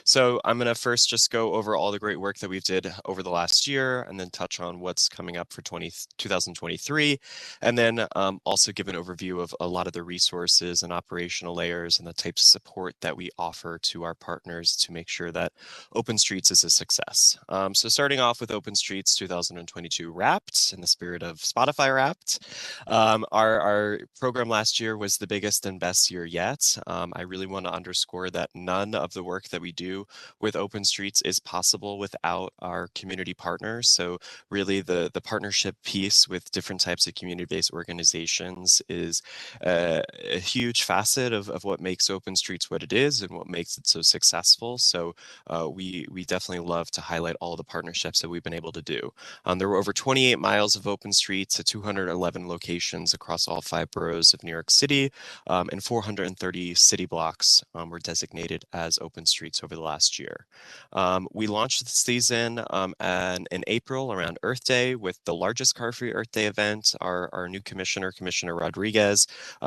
So I'm going to first just go over all the great work that we've did over the last year and then touch on what's coming up for 2023, and then also give an overview of a lot of the resources and operational layers and the types of support that we offer to our partners to make sure that Open Streets is a success. So starting off with Open Streets 2022 Wrapped, in the spirit of Spotify Wrapped, our program last year was the biggest and best year yet. I really want to underscore that none of the work that we do with Open Streets is possible without our community partners. So really the partnership piece with different types of community-based organizations is a huge facet of what makes Open Streets what it is and what makes it so successful. So we definitely love to highlight all the partnerships that we've been able to do. There were over 28 miles of Open Streets at 211 locations across all 5 boroughs of New York City, and 430 city blocks were designated as Open Streets over the last year. We launched the season in April around Earth Day with the largest Car-Free Earth Day event. Our new commissioner, Commissioner Rodriguez,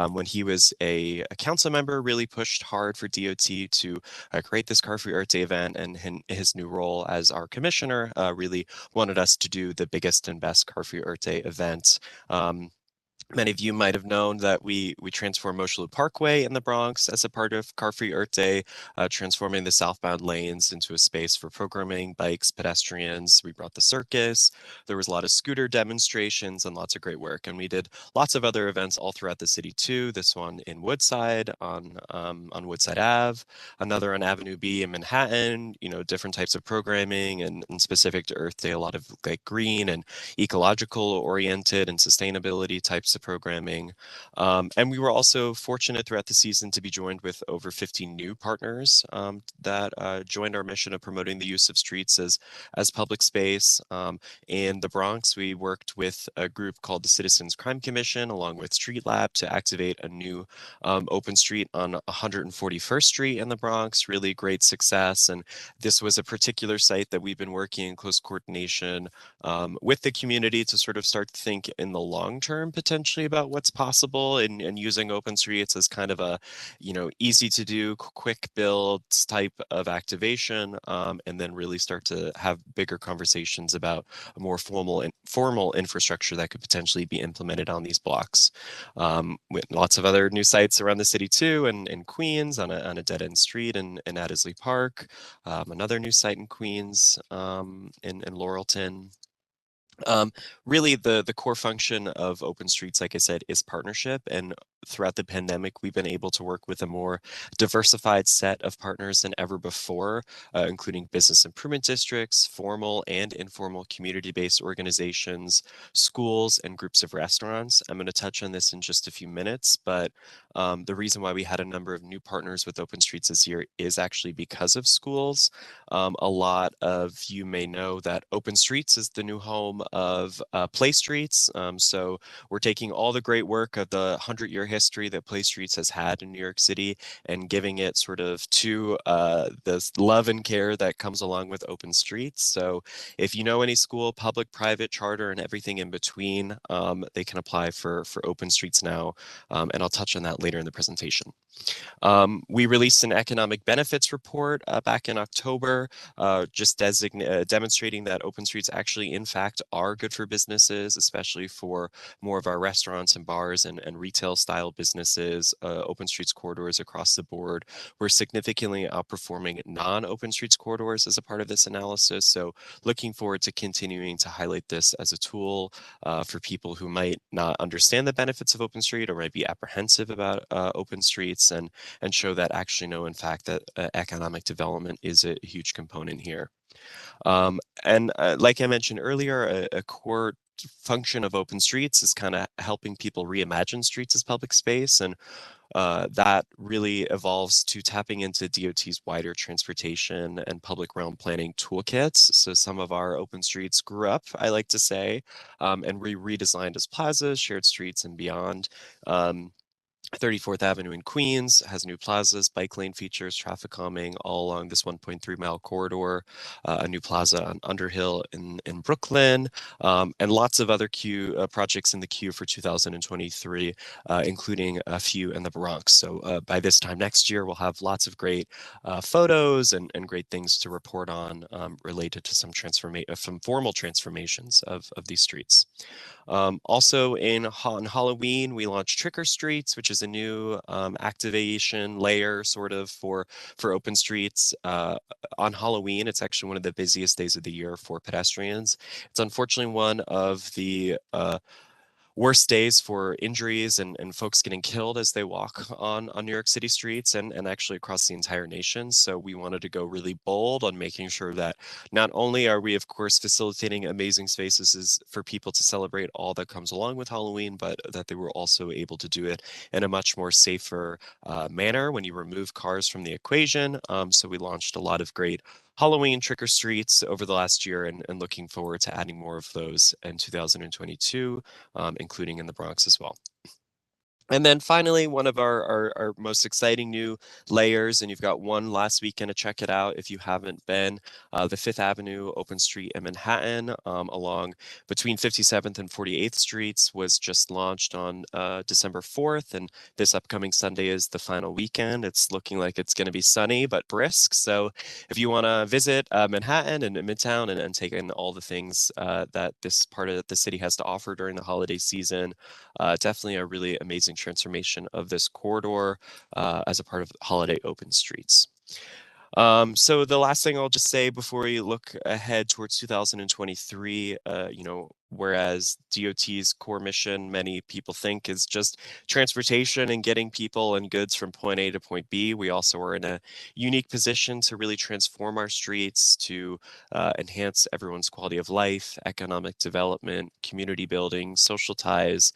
when he was a council member, really pushed hard for DOT to create this Car-Free Earth Day event, and his new role as our commissioner really wanted us to do the biggest and best Car-Free Earth Day event. Many of you might have known that we transformed Mosholu Parkway in the Bronx as a part of Car-Free Earth Day, transforming the southbound lanes into a space for programming, bikes, pedestrians. We brought the circus. There was a lot of scooter demonstrations and lots of great work. And we did lots of other events all throughout the city too. This one in Woodside on Woodside Ave, another on Avenue B in Manhattan, different types of programming and specific to Earth Day, a lot of like green and ecological oriented and sustainability types of programming. And we were also fortunate throughout the season to be joined with over 50 new partners that joined our mission of promoting the use of streets as public space. In the Bronx, we worked with a group called the Citizens Crime Commission along with Street Lab to activate a new open street on 141st Street in the Bronx. Really great success. And this was a particular site that we've been working in close coordination with the community to sort of start to think in the long term potentially about what's possible and using open streets as kind of a easy to do, quick build type of activation, and then really start to have bigger conversations about a more formal infrastructure that could potentially be implemented on these blocks. With lots of other new sites around the city too, and in Queens on a dead end street in Adderley Park, another new site in Queens, in Laurelton. Really the core function of Open Streets, like I said, is partnership. And throughout the pandemic, we've been able to work with a more diversified set of partners than ever before, including business improvement districts, formal and informal community-based organizations, schools, and groups of restaurants. I'm going to touch on this in just a few minutes, but the reason why we had a number of new partners with Open Streets this year is actually because of schools. A lot of you may know that Open Streets is the new home of Play Streets. So we're taking all the great work of the 100-year history that Play Streets has had in New York City and giving it sort of to this love and care that comes along with open streets. So if you know any school, public, private, charter, and everything in between, they can apply for open streets now, and I'll touch on that later in the presentation. We released an economic benefits report back in October, just demonstrating that open streets actually, in fact, are good for businesses, especially for more of our restaurants and bars and retail style businesses. Open streets corridors across the board were significantly outperforming non-open streets corridors as a part of this analysis. So looking forward to continuing to highlight this as a tool for people who might not understand the benefits of open street or might be apprehensive about open streets, and show that actually no, in fact, that economic development is a huge component here. And like I mentioned earlier, a core function of open streets is kind of helping people reimagine streets as public space, and that really evolves to tapping into DOT's wider transportation and public realm planning toolkits. So some of our open streets grew up, I like to say, and redesigned as plazas, shared streets, and beyond. 34th Avenue in Queens has new plazas, bike lane features, traffic calming all along this 1.3-mile corridor, a new plaza on Underhill in Brooklyn, and lots of other projects in the queue for 2023, including a few in the Bronx. So by this time next year, we'll have lots of great photos and great things to report on related to some formal transformations of these streets. Also on Halloween, we launched Trick or Streets, which is a new activation layer sort of for open streets. On Halloween, it's actually one of the busiest days of the year for pedestrians. It's unfortunately one of the worst days for injuries and folks getting killed as they walk on New York City streets and actually across the entire nation. So we wanted to go really bold on making sure that not only are we, of course, facilitating amazing spaces for people to celebrate all that comes along with Halloween, but that they were also able to do it in a much more safer manner when you remove cars from the equation. So we launched a lot of great Halloween trick or streets over the last year, and looking forward to adding more of those in 2022, including in the Bronx as well. And then finally, one of our most exciting new layers, and you've got one last weekend to check it out if you haven't been, the 5th Avenue open street in Manhattan along between 57th and 48th Streets was just launched on December 4th, and this upcoming Sunday is the final weekend. It's looking like it's going to be sunny but brisk, so if you want to visit Manhattan and Midtown and take in all the things that this part of the city has to offer during the holiday season, definitely a really amazing transformation of this corridor as a part of holiday open streets. So the last thing I'll just say before we look ahead towards 2023, whereas DOT's core mission, many people think, is just transportation and getting people and goods from point A to point B, we also are in a unique position to really transform our streets, to enhance everyone's quality of life, economic development, community building, social ties.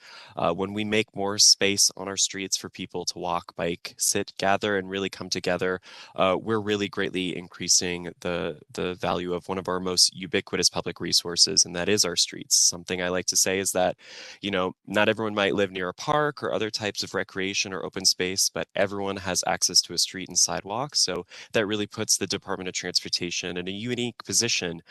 When we make more space on our streets for people to walk, bike, sit, gather, and really come together, we're really greatly increasing the value of one of our most ubiquitous public resources, and that is our streets. Something I like to say is that, not everyone might live near a park or other types of recreation or open space, but everyone has access to a street and sidewalk. So that really puts the Department of Transportation in a unique position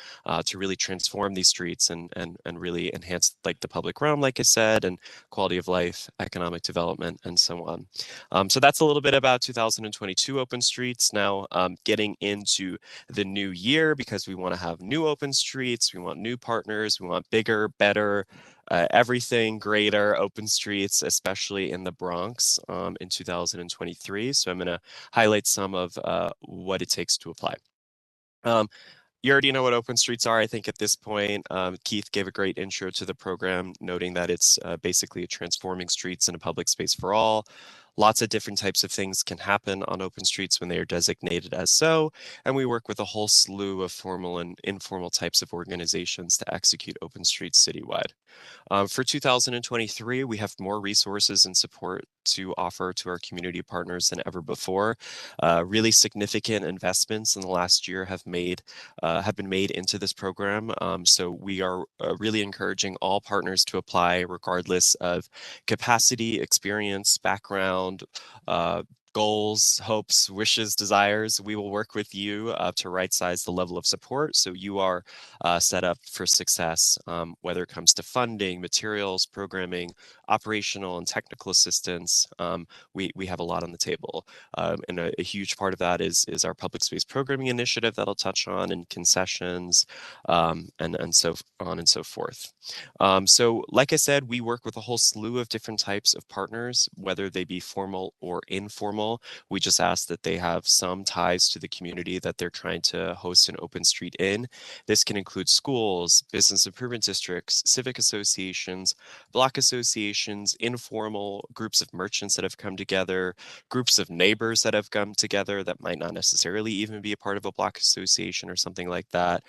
to really transform these streets and really enhance the public realm, like I said, and quality of life, economic development, and so on. So that's a little bit about 2022 open streets. Now getting into the new year, because we want to have new open streets, we want new partners, we want bigger, better, everything greater open streets, especially in the Bronx in 2023. So I'm going to highlight some of what it takes to apply. You already know what open streets are, I think, at this point. Keith gave a great intro to the program, noting that it's basically transforming streets in a public space for all. Lots of different types of things can happen on open streets when they are designated as so, and we work with a whole slew of formal and informal types of organizations to execute open streets citywide. For 2023, we have more resources and support to offer to our community partners than ever before. Really significant investments in the last year have been made into this program. So we are really encouraging all partners to apply regardless of capacity, experience, background, goals, hopes, wishes, desires. We will work with you to right size the level of support so you are set up for success, whether it comes to funding, materials, programming, operational and technical assistance. We have a lot on the table. And a huge part of that is our public space programming initiative that I'll touch on, and concessions, and so on and so forth. So like I said, we work with a whole slew of different types of partners, whether they be formal or informal. We just ask that they have some ties to the community that they're trying to host an open street in. This can include schools, business improvement districts, civic associations, block associations, informal groups of merchants that have come together, groups of neighbors that have come together that might not necessarily even be a part of a block association or something like that.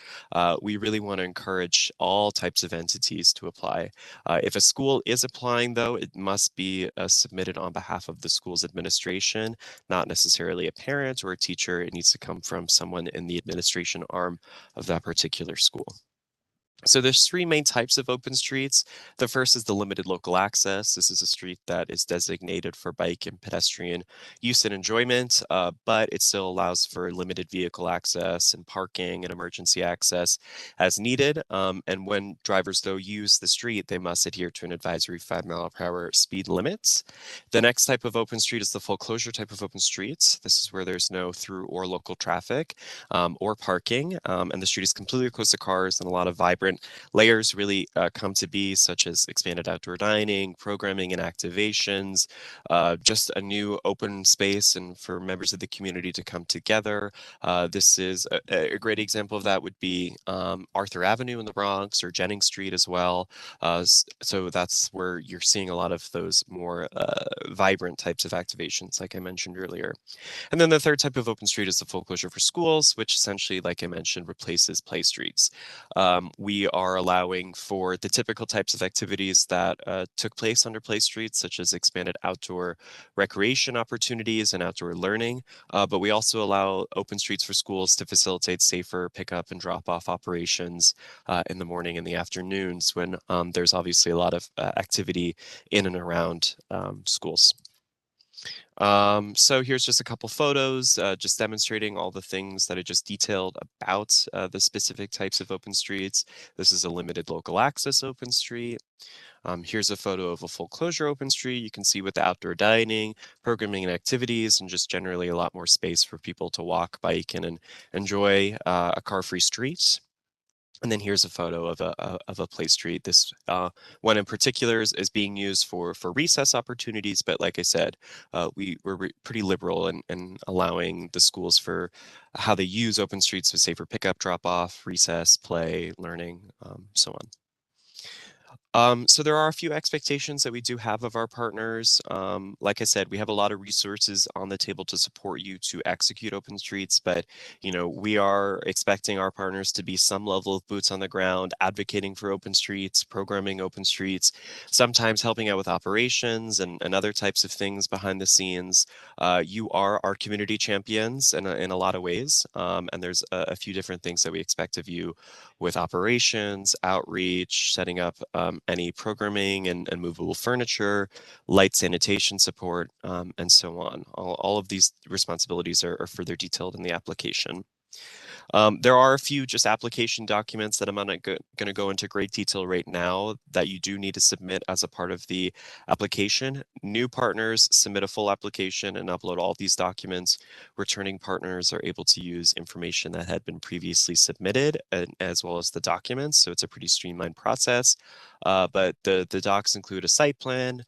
We really want to encourage all types of entities to apply. If a school is applying, though, it must be submitted on behalf of the school's administration, not necessarily a parent or a teacher. It needs to come from someone in the administration arm of that particular school. So there's three main types of open streets. The first is the limited local access. This is a street that is designated for bike and pedestrian use and enjoyment, but it still allows for limited vehicle access and parking and emergency access as needed. And when drivers, though, use the street, they must adhere to an advisory 5-mile-per-hour speed limits. The next type of open street is the full closure type of open streets. This is where there's no through or local traffic or parking, and the street is completely closed to cars, and a lot of vibrant layers really come to be, such as expanded outdoor dining, programming and activations, just a new open space and for members of the community to come together. This is a great example of that would be Arthur Avenue in the Bronx, or Jennings Street as well. So that's where you're seeing a lot of those more vibrant types of activations, like I mentioned earlier. And then the third type of open street is the full closure for schools, which essentially, like I mentioned, replaces play streets. We are allowing for the typical types of activities that took place under play streets, such as expanded outdoor recreation opportunities and outdoor learning. But we also allow open streets for schools to facilitate safer pickup and drop-off operations in the morning and the afternoons, when there's obviously a lot of activity in and around schools. So here's just a couple photos, just demonstrating all the things that I just detailed about the specific types of open streets. This is a limited local access open street. Here's a photo of a full closure open street. You can see with the outdoor dining, programming and activities, and just generally a lot more space for people to walk, bike, and enjoy a car-free street. And then here's a photo of a play street. This one in particular is being used for recess opportunities, but like I said, we're pretty liberal in allowing the schools for how they use open streets for safer pickup, drop off, recess, play, learning, so on. So there are a few expectations that we do have of our partners. Like I said, we have a lot of resources on the table to support you to execute open streets, but we are expecting our partners to be some level of boots on the ground, advocating for open streets, programming open streets, sometimes helping out with operations and other types of things behind the scenes. You are our community champions in a lot of ways, and there's a few different things that we expect of you with operations, outreach, setting up any programming and movable furniture, light sanitation support, and so on. All of these responsibilities are further detailed in the application. There are a few just application documents that I'm not going to go into great detail right now that you do need to submit as a part of the application. New partners submit a full application and upload all these documents. Returning partners are able to use information that had been previously submitted, as well as the documents. So it's a pretty streamlined process. But the docs include a site plan,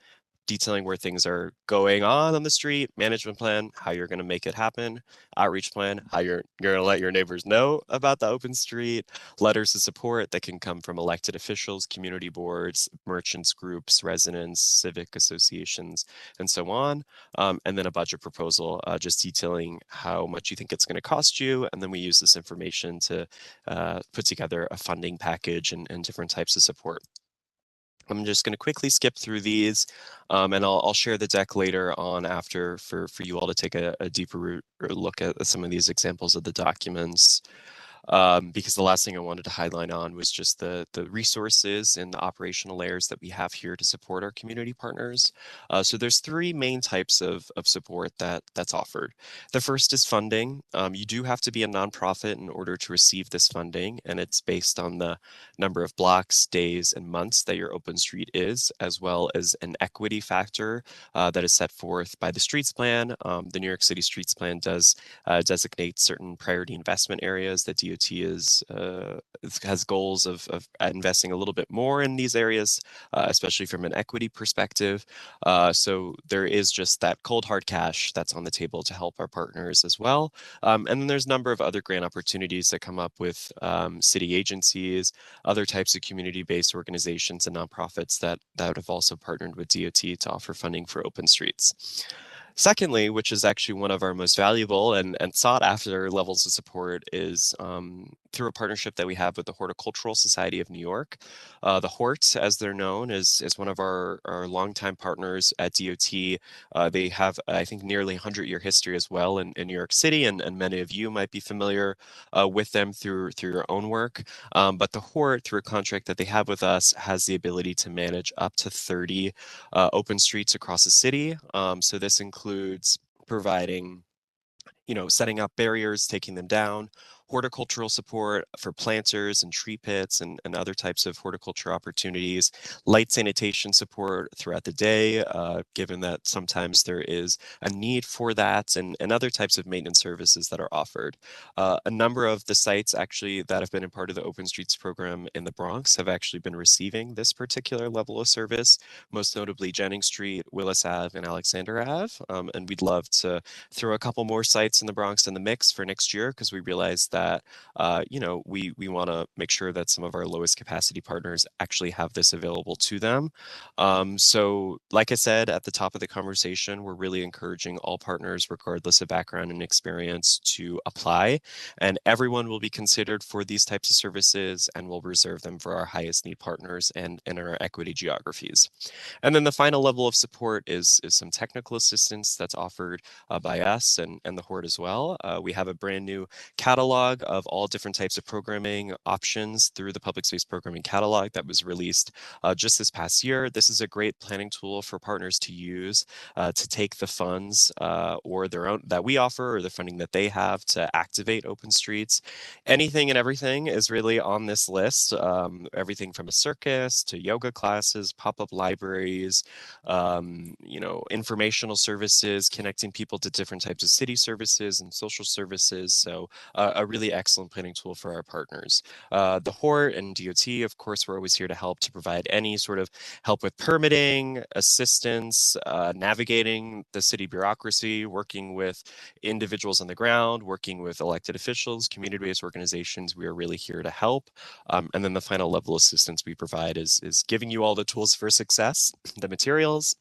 detailing where things are going on the street, management plan, how you're going to make it happen, outreach plan, how you're going to let your neighbors know about the open street, letters of support that can come from elected officials, community boards, merchants groups, residents, civic associations, and so on. And then a budget proposal just detailing how much you think it's going to cost you. And then we use this information to put together a funding package and different types of support. I'm just going to quickly skip through these, and I'll share the deck later on after for you all to take a deeper look at some of these examples of the documents. Because the last thing I wanted to highlight on was just the resources and the operational layers that we have here to support our community partners. So there's three main types of support that's offered. The first is funding. You do have to be a nonprofit in order to receive this funding, and it's based on the number of blocks, days, and months that your open street is, as well as an equity factor that is set forth by the Streets Plan. The New York City Streets Plan does designate certain priority investment areas that DOT has goals of investing a little bit more in these areas, especially from an equity perspective. So there is just that cold hard cash that's on the table to help our partners as well. And then there's a number of other grant opportunities that come up with city agencies, other types of community-based organizations and nonprofits that have also partnered with DOT to offer funding for open streets. Secondly, which is actually one of our most valuable and sought after levels of support, is through a partnership that we have with the Horticultural Society of New York. The Hort, as they're known, is one of our longtime partners at DOT. They have, I think, nearly 100-year history as well in New York City, and many of you might be familiar with them through your own work. But the Hort, through a contract that they have with us, has the ability to manage up to 30 open streets across the city. So this includes providing, setting up barriers, taking them down, horticultural support for planters and tree pits and other types of horticulture opportunities, light sanitation support throughout the day, given that sometimes there is a need for that, and other types of maintenance services that are offered. A number of the sites actually that have been a part of the Open Streets program in the Bronx have actually been receiving this particular level of service, most notably Jennings Street, Willis Ave, and Alexander Ave. And we'd love to throw a couple more sites in the Bronx in the mix for next year, because we realize that we want to make sure that some of our lowest capacity partners actually have this available to them. So like I said at the top of the conversation, we're really encouraging all partners, regardless of background and experience, to apply, and everyone will be considered for these types of services, and we'll reserve them for our highest need partners and in our equity geographies. And then the final level of support is some technical assistance that's offered by us and the Hort as well. We have a brand new catalog of all different types of programming options through the Public Space Programming Catalog that was released just this past year. This is a great planning tool for partners to use to take the funds or their own that we offer, or the funding that they have to activate open streets. Anything and everything is really on this list. Everything from a circus to yoga classes, pop-up libraries, informational services, connecting people to different types of city services and social services. So a really excellent planning tool for our partners. The Hort and DOT, of course, we're always here to help to provide any sort of help with permitting, assistance, navigating the city bureaucracy, working with individuals on the ground, working with elected officials, community-based organizations. We are really here to help. And then the final level of assistance we provide is giving you all the tools for success, the materials,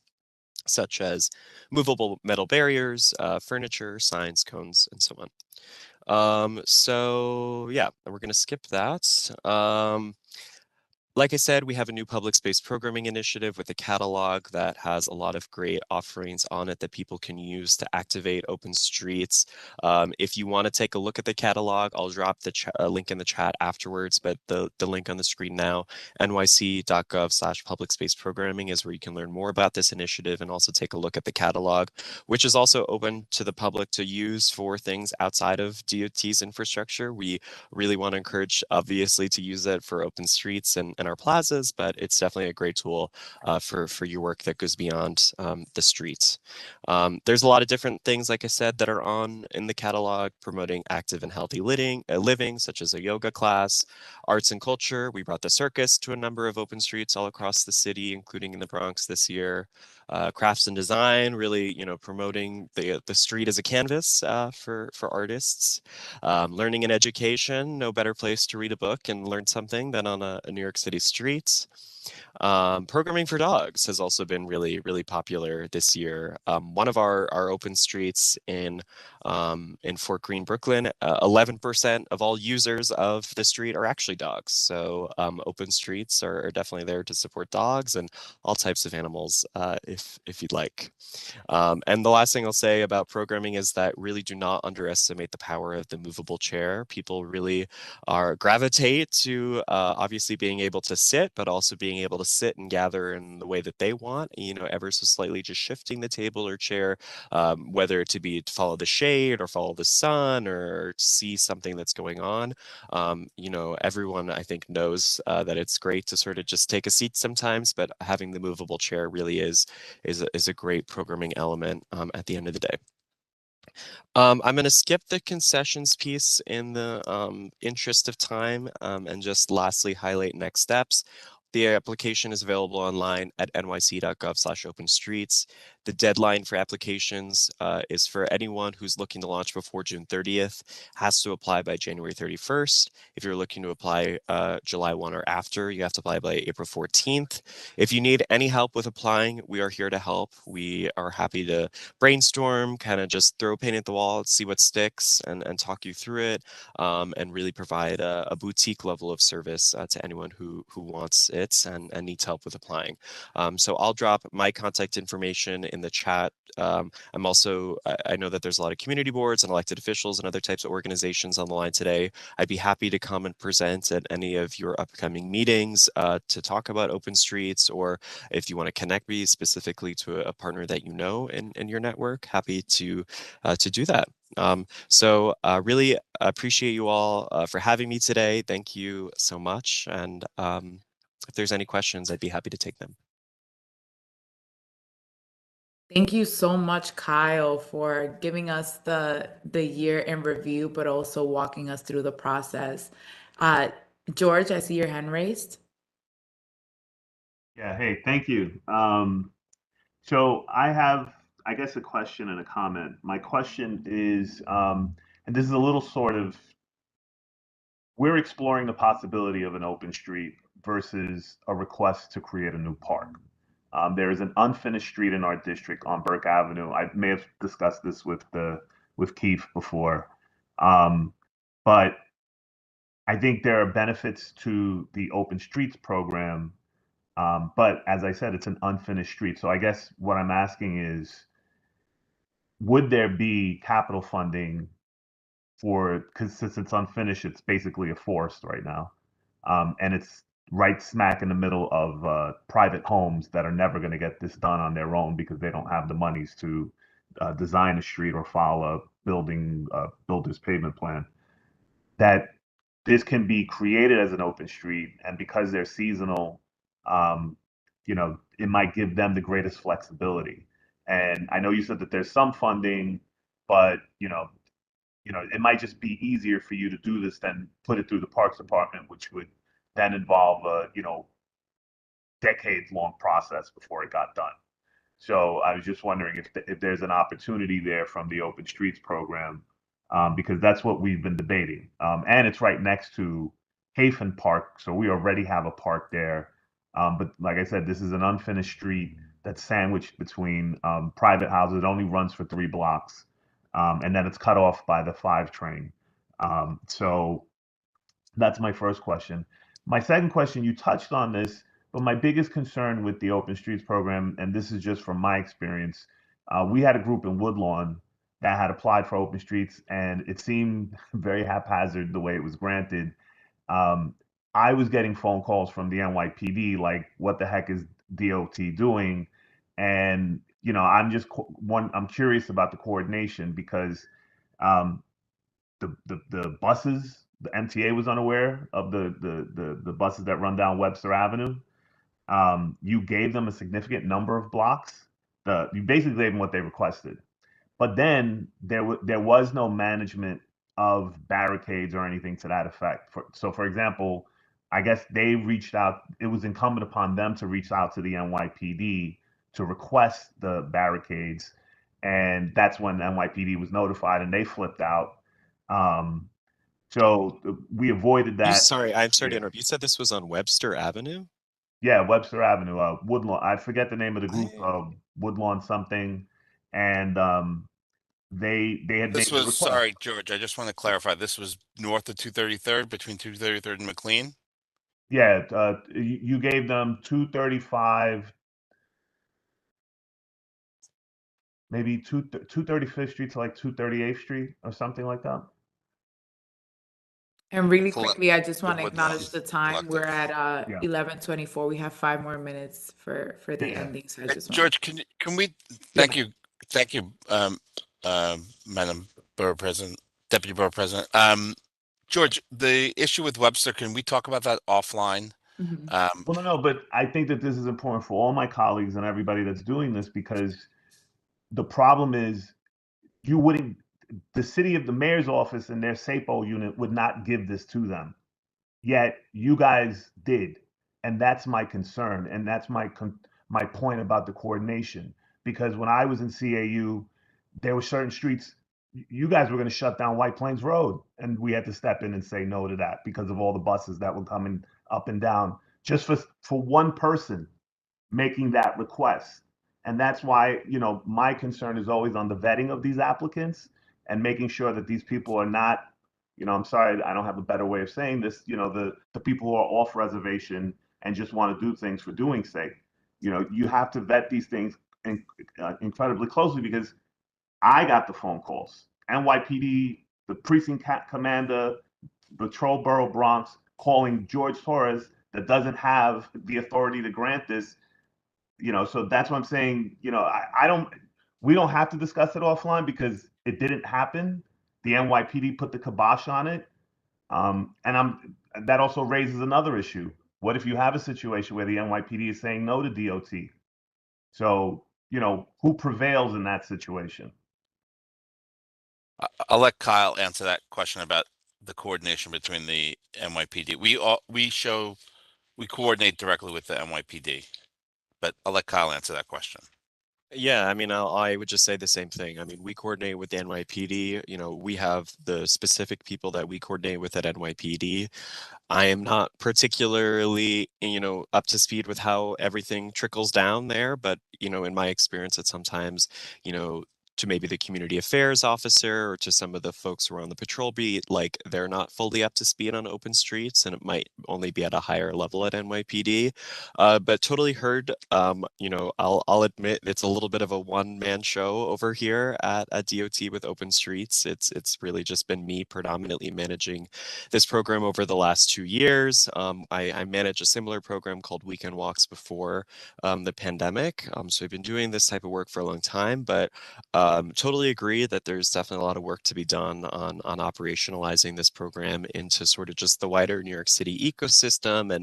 such as movable metal barriers, furniture, signs, cones, and so on. So yeah, we're going to skip that. Like I said, we have a new public space programming initiative with a catalog that has a lot of great offerings on it that people can use to activate open streets. If you want to take a look at the catalog, I'll drop the link in the chat afterwards, but the link on the screen now, nyc.gov/public space programming, is where you can learn more about this initiative and also take a look at the catalog, which is also open to the public to use for things outside of DOT's infrastructure. We really want to encourage, obviously, to use it for open streets and our plazas, but it's definitely a great tool for your work that goes beyond the streets. There's a lot of different things, like I said, that are on in the catalog promoting active and healthy living, such as a yoga class, arts and culture. We brought the circus to a number of open streets all across the city, including in the Bronx this year. Crafts and design, really, promoting the street as a canvas for artists. Learning and education, no better place to read a book and learn something than on a New York City street. Programming for dogs has also been really, really popular this year. One of our open streets in Fort Greene, Brooklyn, 11% of all users of the street are actually dogs. So open streets are definitely there to support dogs and all types of animals if you'd like. And the last thing I'll say about programming is that really do not underestimate the power of the movable chair. People really gravitate to obviously being able to sit, but also being able to sit and gather in the way that they want, ever so slightly just shifting the table or chair, whether it to be to follow the shade or follow the sun or see something that's going on. Everyone I think knows that it's great to sort of just take a seat sometimes, but having the movable chair really is a great programming element at the end of the day. I'm going to skip the concessions piece in the interest of time and just lastly highlight next steps. The application is available online at nyc.gov/openstreets. The deadline for applications is for anyone who's looking to launch before June 30th, has to apply by January 31st. If you're looking to apply July 1 or after, you have to apply by April 14th. If you need any help with applying, we are here to help. We are happy to brainstorm, kind of just throw paint at the wall, see what sticks, and talk you through it, and really provide a boutique level of service to anyone who wants it and needs help with applying. So I'll drop my contact information in the chat. I'm also, I know that there's a lot of community boards and elected officials and other types of organizations on the line today. I'd be happy to come and present at any of your upcoming meetings to talk about open streets, or if you want to connect me specifically to a partner that you know in your network, happy to do that. So really appreciate you all for having me today. Thank you so much. And if there's any questions, I'd be happy to take them. Thank you so much, Kyle, for giving us the year in review, but also walking us through the process. George, I see your hand raised. Yeah, hey, thank you. So I have, I guess, a question and a comment. My question is, and this is a little sort of, we're exploring the possibility of an open street versus a request to create a new park. There is an unfinished street in our district on Burke Avenue. I may have discussed this with Keith before, but I think there are benefits to the open streets program. But as I said, it's an unfinished street. So I guess what I'm asking is, would there be capital funding because since it's unfinished, it's basically a forest right now. And it's right smack in the middle of private homes that are never going to get this done on their own because they don't have the monies to design a street or file a builder's pavement plan. That this can be created as an open street, and because they're seasonal, it might give them the greatest flexibility. And I know you said that there's some funding, but it might just be easier for you to do this than put it through the Parks Department, which would then involve a decades-long process before it got done. So I was just wondering if there's an opportunity there from the Open Streets program, because that's what we've been debating. And it's right next to Hafen Park, so we already have a park there. But like I said, this is an unfinished street that's sandwiched between private houses. It only runs for 3 blocks, and then it's cut off by the 5 train. So that's my first question. My second question, you touched on this, but my biggest concern with the Open Streets program, and this is just from my experience, we had a group in Woodlawn that had applied for Open Streets, and it seemed very haphazard the way it was granted. I was getting phone calls from the NYPD like, what the heck is DOT doing? And I'm curious about the coordination because the buses the MTA was unaware of the buses that run down Webster Avenue. You gave them a significant number of blocks. You basically gave them what they requested. But then there was no management of barricades or anything to that effect. So, for example, I guess they reached out. It was incumbent upon them to reach out to the NYPD to request the barricades, and that's when NYPD was notified, and they flipped out. So we avoided that. I'm sorry to Yeah. interrupt. You said this was on Webster Avenue? Yeah, Webster Avenue, Woodlawn. I forget the name of the group, Woodlawn something, and they had This made the was, request. sorry, George, I just want to clarify. This was north of 233rd, between 233rd and McLean? Yeah, you gave them 235, maybe 235th Street to like 238th Street or something like that. And really Collect- quickly, I just want to Woodlawn acknowledge the time. We're Collective. at Yeah. 11:24. We have 5 more minutes for the Yeah. ending. So I Hey, just want George, can we, thank you, Madam Borough President, Deputy Borough President. George, the issue with Webster, can we talk about that offline? Well, no, but I think that this is important for all my colleagues and everybody that's doing this, because the problem is the city of the mayor's office and their SAPO unit would not give this to them. Yet you guys did. And that's my concern. And that's my point about the coordination. Because when I was in CAU, there were certain streets, you guys were going to shut down White Plains Road. And we had to step in and say no to that because of all the buses that were coming up and down just for one person making that request. And that's why, my concern is always on the vetting of these applicants and making sure that these people are not, I'm sorry, I don't have a better way of saying this, the people who are off reservation and just want to do things for doing sake. You have to vet these things incredibly closely, because I got the phone calls. NYPD, the precinct commander, Patrol Borough Bronx, calling George Torres that doesn't have the authority to grant this. So that's what I'm saying. We don't have to discuss it offline because it didn't happen. The NYPD put the kibosh on it. That also raises another issue. What if you have a situation where the NYPD is saying no to DOT? So, who prevails in that situation? I'll let Kyle answer that question about the coordination between the NYPD. We coordinate directly with the NYPD, but I'll let Kyle answer that question. Yeah, I mean, I would just say the same thing. I mean, we coordinate with the NYPD. We have the specific people that we coordinate with at NYPD. I am not particularly, up to speed with how everything trickles down there, but, in my experience, it's sometimes, to maybe the community affairs officer or to some of the folks who are on the patrol beat, like they're not fully up to speed on open streets, and it might only be at a higher level at NYPD. But totally heard. I'll admit it's a little bit of a one-man show over here at DOT with open streets. It's really just been me predominantly managing this program over the last 2 years. I managed a similar program called Weekend Walks before the pandemic. So I've been doing this type of work for a long time, but totally agree that there's definitely a lot of work to be done on operationalizing this program into sort of just the wider New York City ecosystem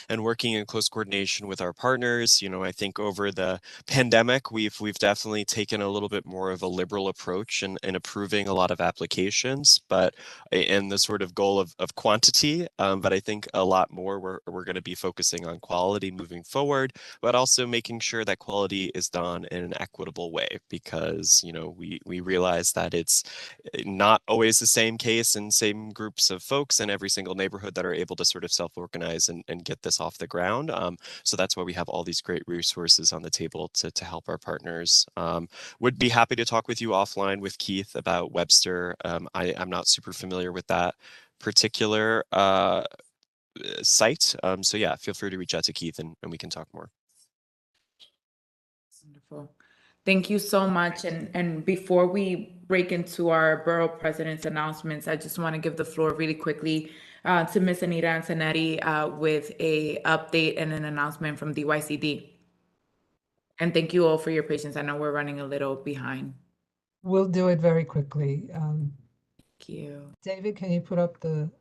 and working in close coordination with our partners. I think over the pandemic, we've definitely taken a little bit more of a liberal approach in approving a lot of applications, but in the sort of goal of quantity. But I think a lot more we're going to be focusing on quality moving forward, but also making sure that quality is done in an equitable way, because we realize that it's not always the same case and same groups of folks in every single neighborhood that are able to sort of self-organize and get this off the ground. So that's why we have all these great resources on the table to help our partners. Would be happy to talk with you offline with Keith about Webster. I'm not super familiar with that particular site. So yeah, feel free to reach out to Keith and we can talk more. Wonderful. Thank you so much. And before we break into our borough president's announcements, I just want to give the floor really quickly to Ms. Anita Antonetti with a update and an announcement from DYCD. And thank you all for your patience. I know we're running a little behind. We'll do it very quickly. Thank you. David, can you put up the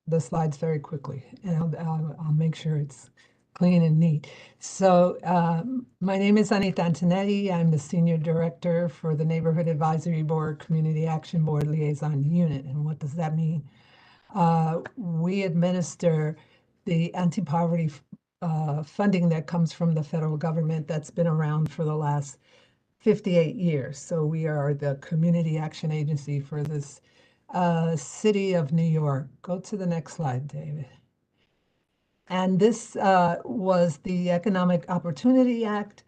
the slides very quickly, and I'll make sure it's clean and neat. So my name is Anita Antonetti. I'm the Senior Director for the Neighborhood Advisory Board Community Action Board Liaison Unit. And what does that mean? We administer the anti-poverty funding that comes from the federal government that's been around for the last 58 years. So we are the community action agency for this city of New York. Go to the next slide, David. And this was the Economic Opportunity Act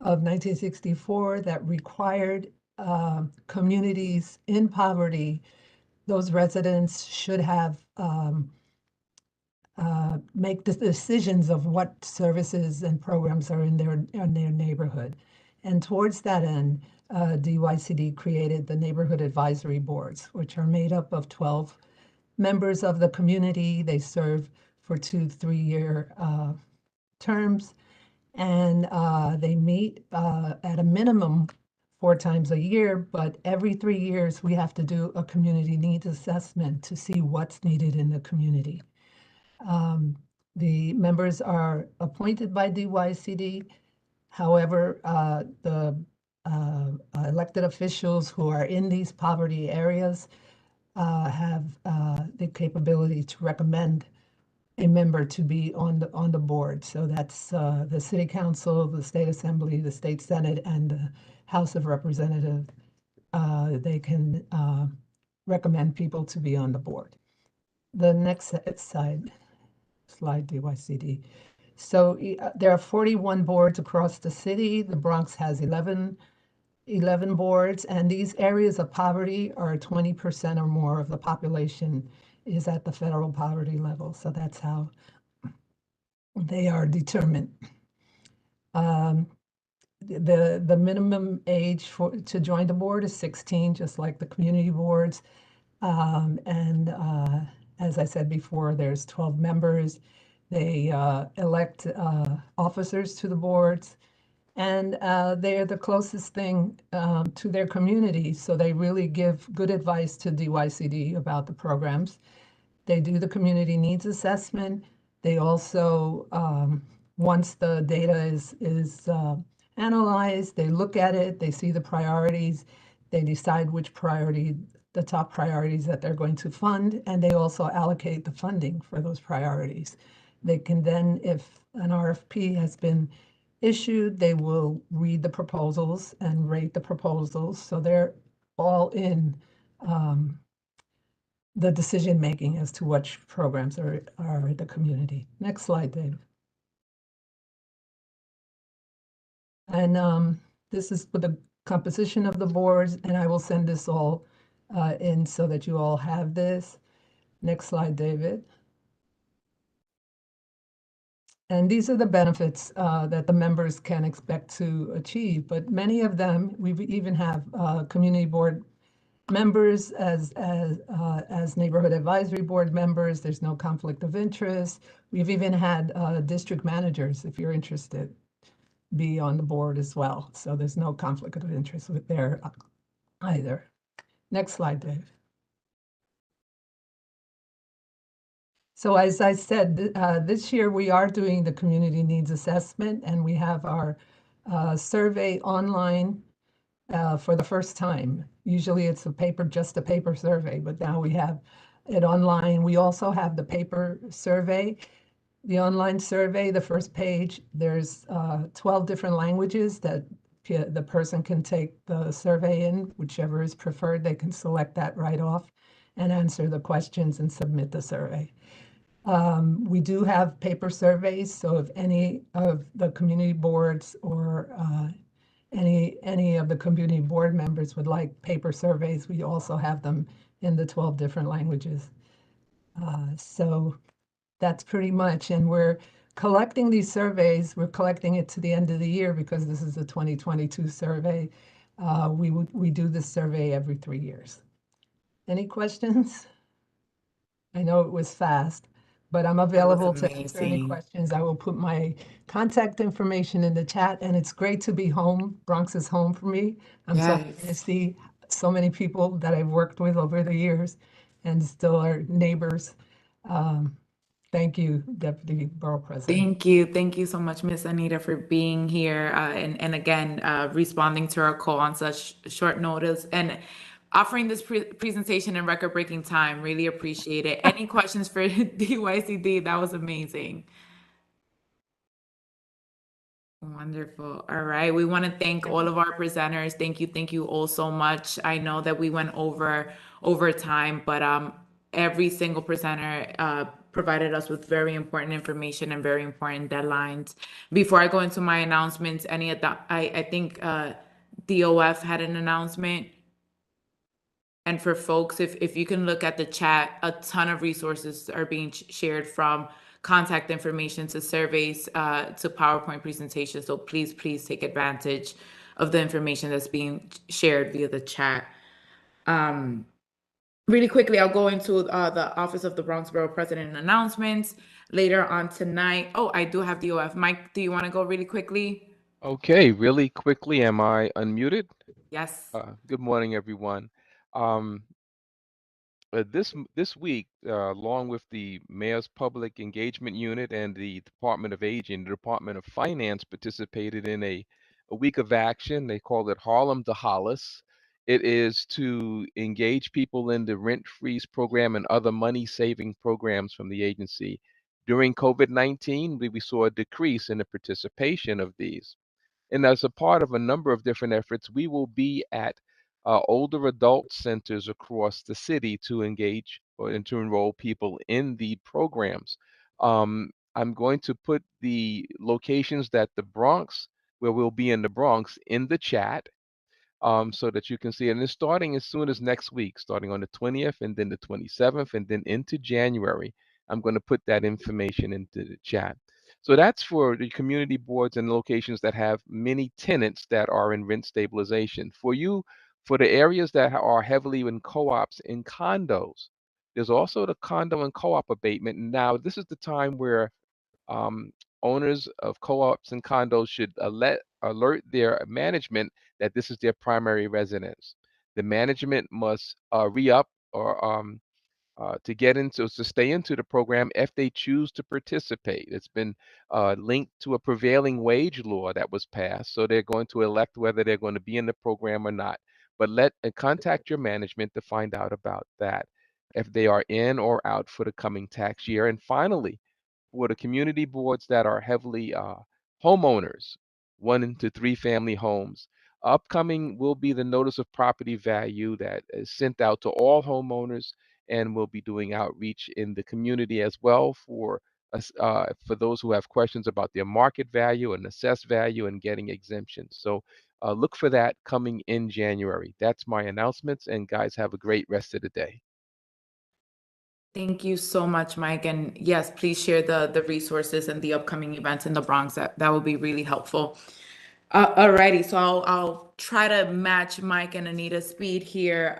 of 1964 that required communities in poverty, those residents should have make the decisions of what services and programs are in their neighborhood. And towards that end, DYCD created the Neighborhood Advisory Boards, which are made up of 12 members of the community. They serve for 2 3-year terms, and they meet at a minimum 4 times a year, but every 3 years we have to do a community needs assessment to see what's needed in the community. The members are appointed by DYCD. However, the elected officials who are in these poverty areas have the capability to recommend a member to be on the board. So that's the City Council, the State Assembly, the State Senate, and the House of Representatives. They can recommend people to be on the board. The next slide, DYCD. So there are 41 boards across the city. The Bronx has 11 boards, and these areas of poverty are 20% or more of the population is at the federal poverty level. So that's how they are determined. The minimum age to join the board is 16, just like the community boards. As I said before, there's 12 members. They elect officers to the boards, and they're the closest thing to their community. So they really give good advice to DYCD about the programs. They do the community needs assessment. They also, once the data is analyzed, they look at it, they see the priorities, they decide which priority, the top priorities that they're going to fund, and they also allocate the funding for those priorities. They can then, if an RFP has been issued, they will read the proposals and rate the proposals. So they're all in the decision-making as to which programs are in the community. Next slide, Dave. And this is for the composition of the boards, and I will send this all in so that you all have this. Next slide, David. And these are the benefits that the members can expect to achieve, but many of them, we even have community board members as neighborhood advisory board members. There's no conflict of interest. We've even had district managers, if you're interested, be on the board as well. So there's no conflict of interest with there either. Next slide, Dave. So as I said, this year we are doing the community needs assessment, and we have our survey online for the first time. Usually it's just a paper survey, but now we have it online. We also have the paper survey. The online survey, the first page, there's 12 different languages that the person can take the survey in, whichever is preferred. They can select that right off and answer the questions and submit the survey. We do have paper surveys, so if any of the community boards or any of the community board members would like paper surveys, we also have them in the 12 different languages. So that's pretty much, and we're collecting these surveys. We're collecting it to the end of the year because this is a 2022 survey. We do this survey every 3 years. Any questions? I know it was fast, but I'm available to answer any amazing. questions. I will put my contact information in the chat, and it's great to be home. Bronx is home for me. I'm so happy to Yes. see so many people that I've worked with over the years and still are neighbors. Thank you, Deputy Borough President. Thank you so much, Miss Anita, for being here and again responding to our call on such short notice and offering this presentation in record-breaking time. Really appreciate it. Any questions for DYCD? That was amazing. Wonderful. All right. We want to thank all of our presenters. Thank you all so much. I know that we went over time, but every single presenter provided us with very important information and very important deadlines. Before I go into my announcements, I think DOF had an announcement. And for folks, if you can look at the chat, a ton of resources are being shared, from contact information to surveys to PowerPoint presentations. So please take advantage of the information that's being shared via the chat. Really quickly, I'll go into the Office of the Bronx Borough President announcements later on tonight. Oh, I do have DOF. Mike, do you want to go really quickly? Okay, really quickly, am I unmuted? Yes. Good morning, everyone. This week, along with the Mayor's Public Engagement Unit and the Department of Aging, the Department of Finance participated in a week of action. They called it Harlem to Hollis. It is to engage people in the rent freeze program and other money saving programs from the agency. During COVID-19, we saw a decrease in the participation of these. And as a part of a number of different efforts, we will be at older adult centers across the city to engage and to enroll people in the programs. I'm going to put the locations that where we'll be in the Bronx, in the chat, so that you can see. And it's starting as soon as next week, starting on the 20th and then the 27th and then into January. I'm going to put that information into the chat. So that's for the community boards and locations that have many tenants that are in rent stabilization. For the areas that are heavily in co-ops and condos, there's also the condo and co-op abatement. Now, this is the time where owners of co-ops and condos should alert their management that this is their primary residence. The management must re-up or to stay into the program if they choose to participate. It's been linked to a prevailing wage law that was passed, so they're going to elect whether they're going to be in the program or not. But contact your management to find out about that, if they are in or out for the coming tax year. And finally, for the community boards that are heavily homeowners, 1 to 3 family homes, upcoming will be the notice of property value that is sent out to all homeowners, and we'll be doing outreach in the community as well for those who have questions about their market value and assessed value and getting exemptions. So look for that coming in January. That's my announcements, and guys, have a great rest of the day. Thank you so much, Mike. And yes, please share the resources and the upcoming events in the Bronx. That would be really helpful. Alrighty, so I'll try to match Mike and Anita's speed here.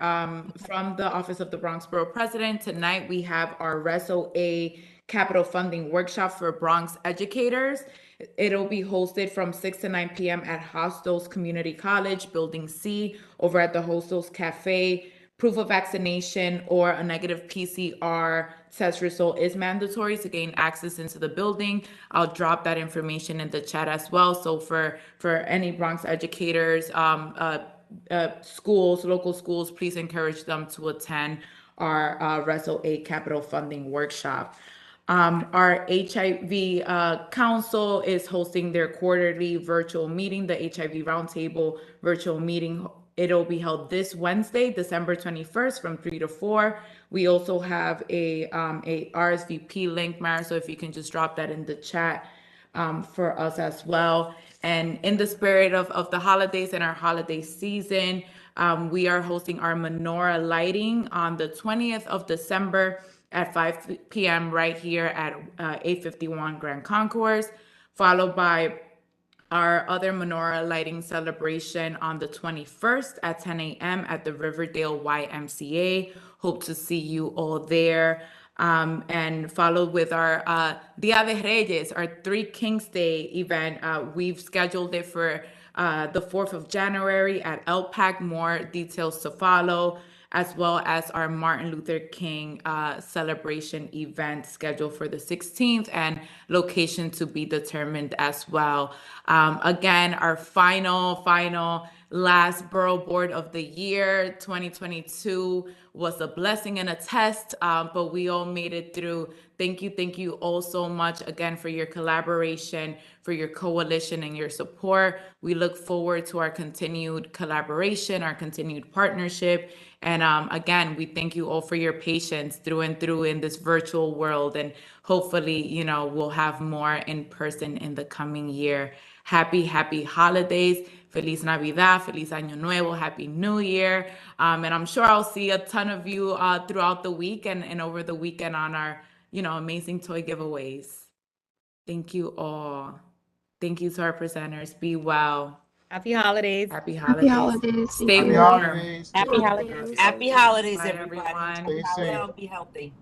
From the Office of the Bronx Borough President, tonight we have our RESO-A Capital Funding Workshop for Bronx educators. It'll be hosted from 6 to 9 p.m. at Hostels Community College, Building C, over at the Hostels Cafe. Proof of vaccination or a negative PCR test result is mandatory to gain access into the building. I'll drop that information in the chat as well. So for any Bronx educators, schools, local schools, please encourage them to attend our RESO-A Capital Funding Workshop. Our HIV Council is hosting their quarterly virtual meeting, the HIV Roundtable virtual meeting. It'll be held this Wednesday, December 21st from 3 to 4. We also have a RSVP link, Mara, so if you can just drop that in the chat for us as well. And in the spirit of the holidays and our holiday season, we are hosting our menorah lighting on the 20th of December at 5 p.m. right here at 851 Grand Concourse, followed by our other menorah lighting celebration on the 21st at 10 a.m. at the Riverdale YMCA. Hope to see you all there. And followed with our Dia de Reyes, our Three Kings Day event. We've scheduled it for the 4th of January at LPAC. More details to follow. as well as our Martin Luther King celebration event scheduled for the 16th and location to be determined as well. Again, our final last Borough Board of the Year 2022 was a blessing and a test, but we all made it through. Thank you all so much again for your collaboration, for your coalition and your support. We look forward to our continued collaboration, our continued partnership. And again, we thank you all for your patience through and through in this virtual world. And hopefully, you know, we'll have more in person in the coming year. Happy holidays. Feliz Navidad, Feliz Año Nuevo, Happy New Year. And I'm sure I'll see a ton of you throughout the week and over the weekend on our, you know, amazing toy giveaways. Thank you all. Thank you to our presenters. Be well. Happy holidays. Happy holidays. Stay Happy warm. holidays. Happy holidays. Happy holidays, Bye, everybody. everyone. Stay safe. Be healthy.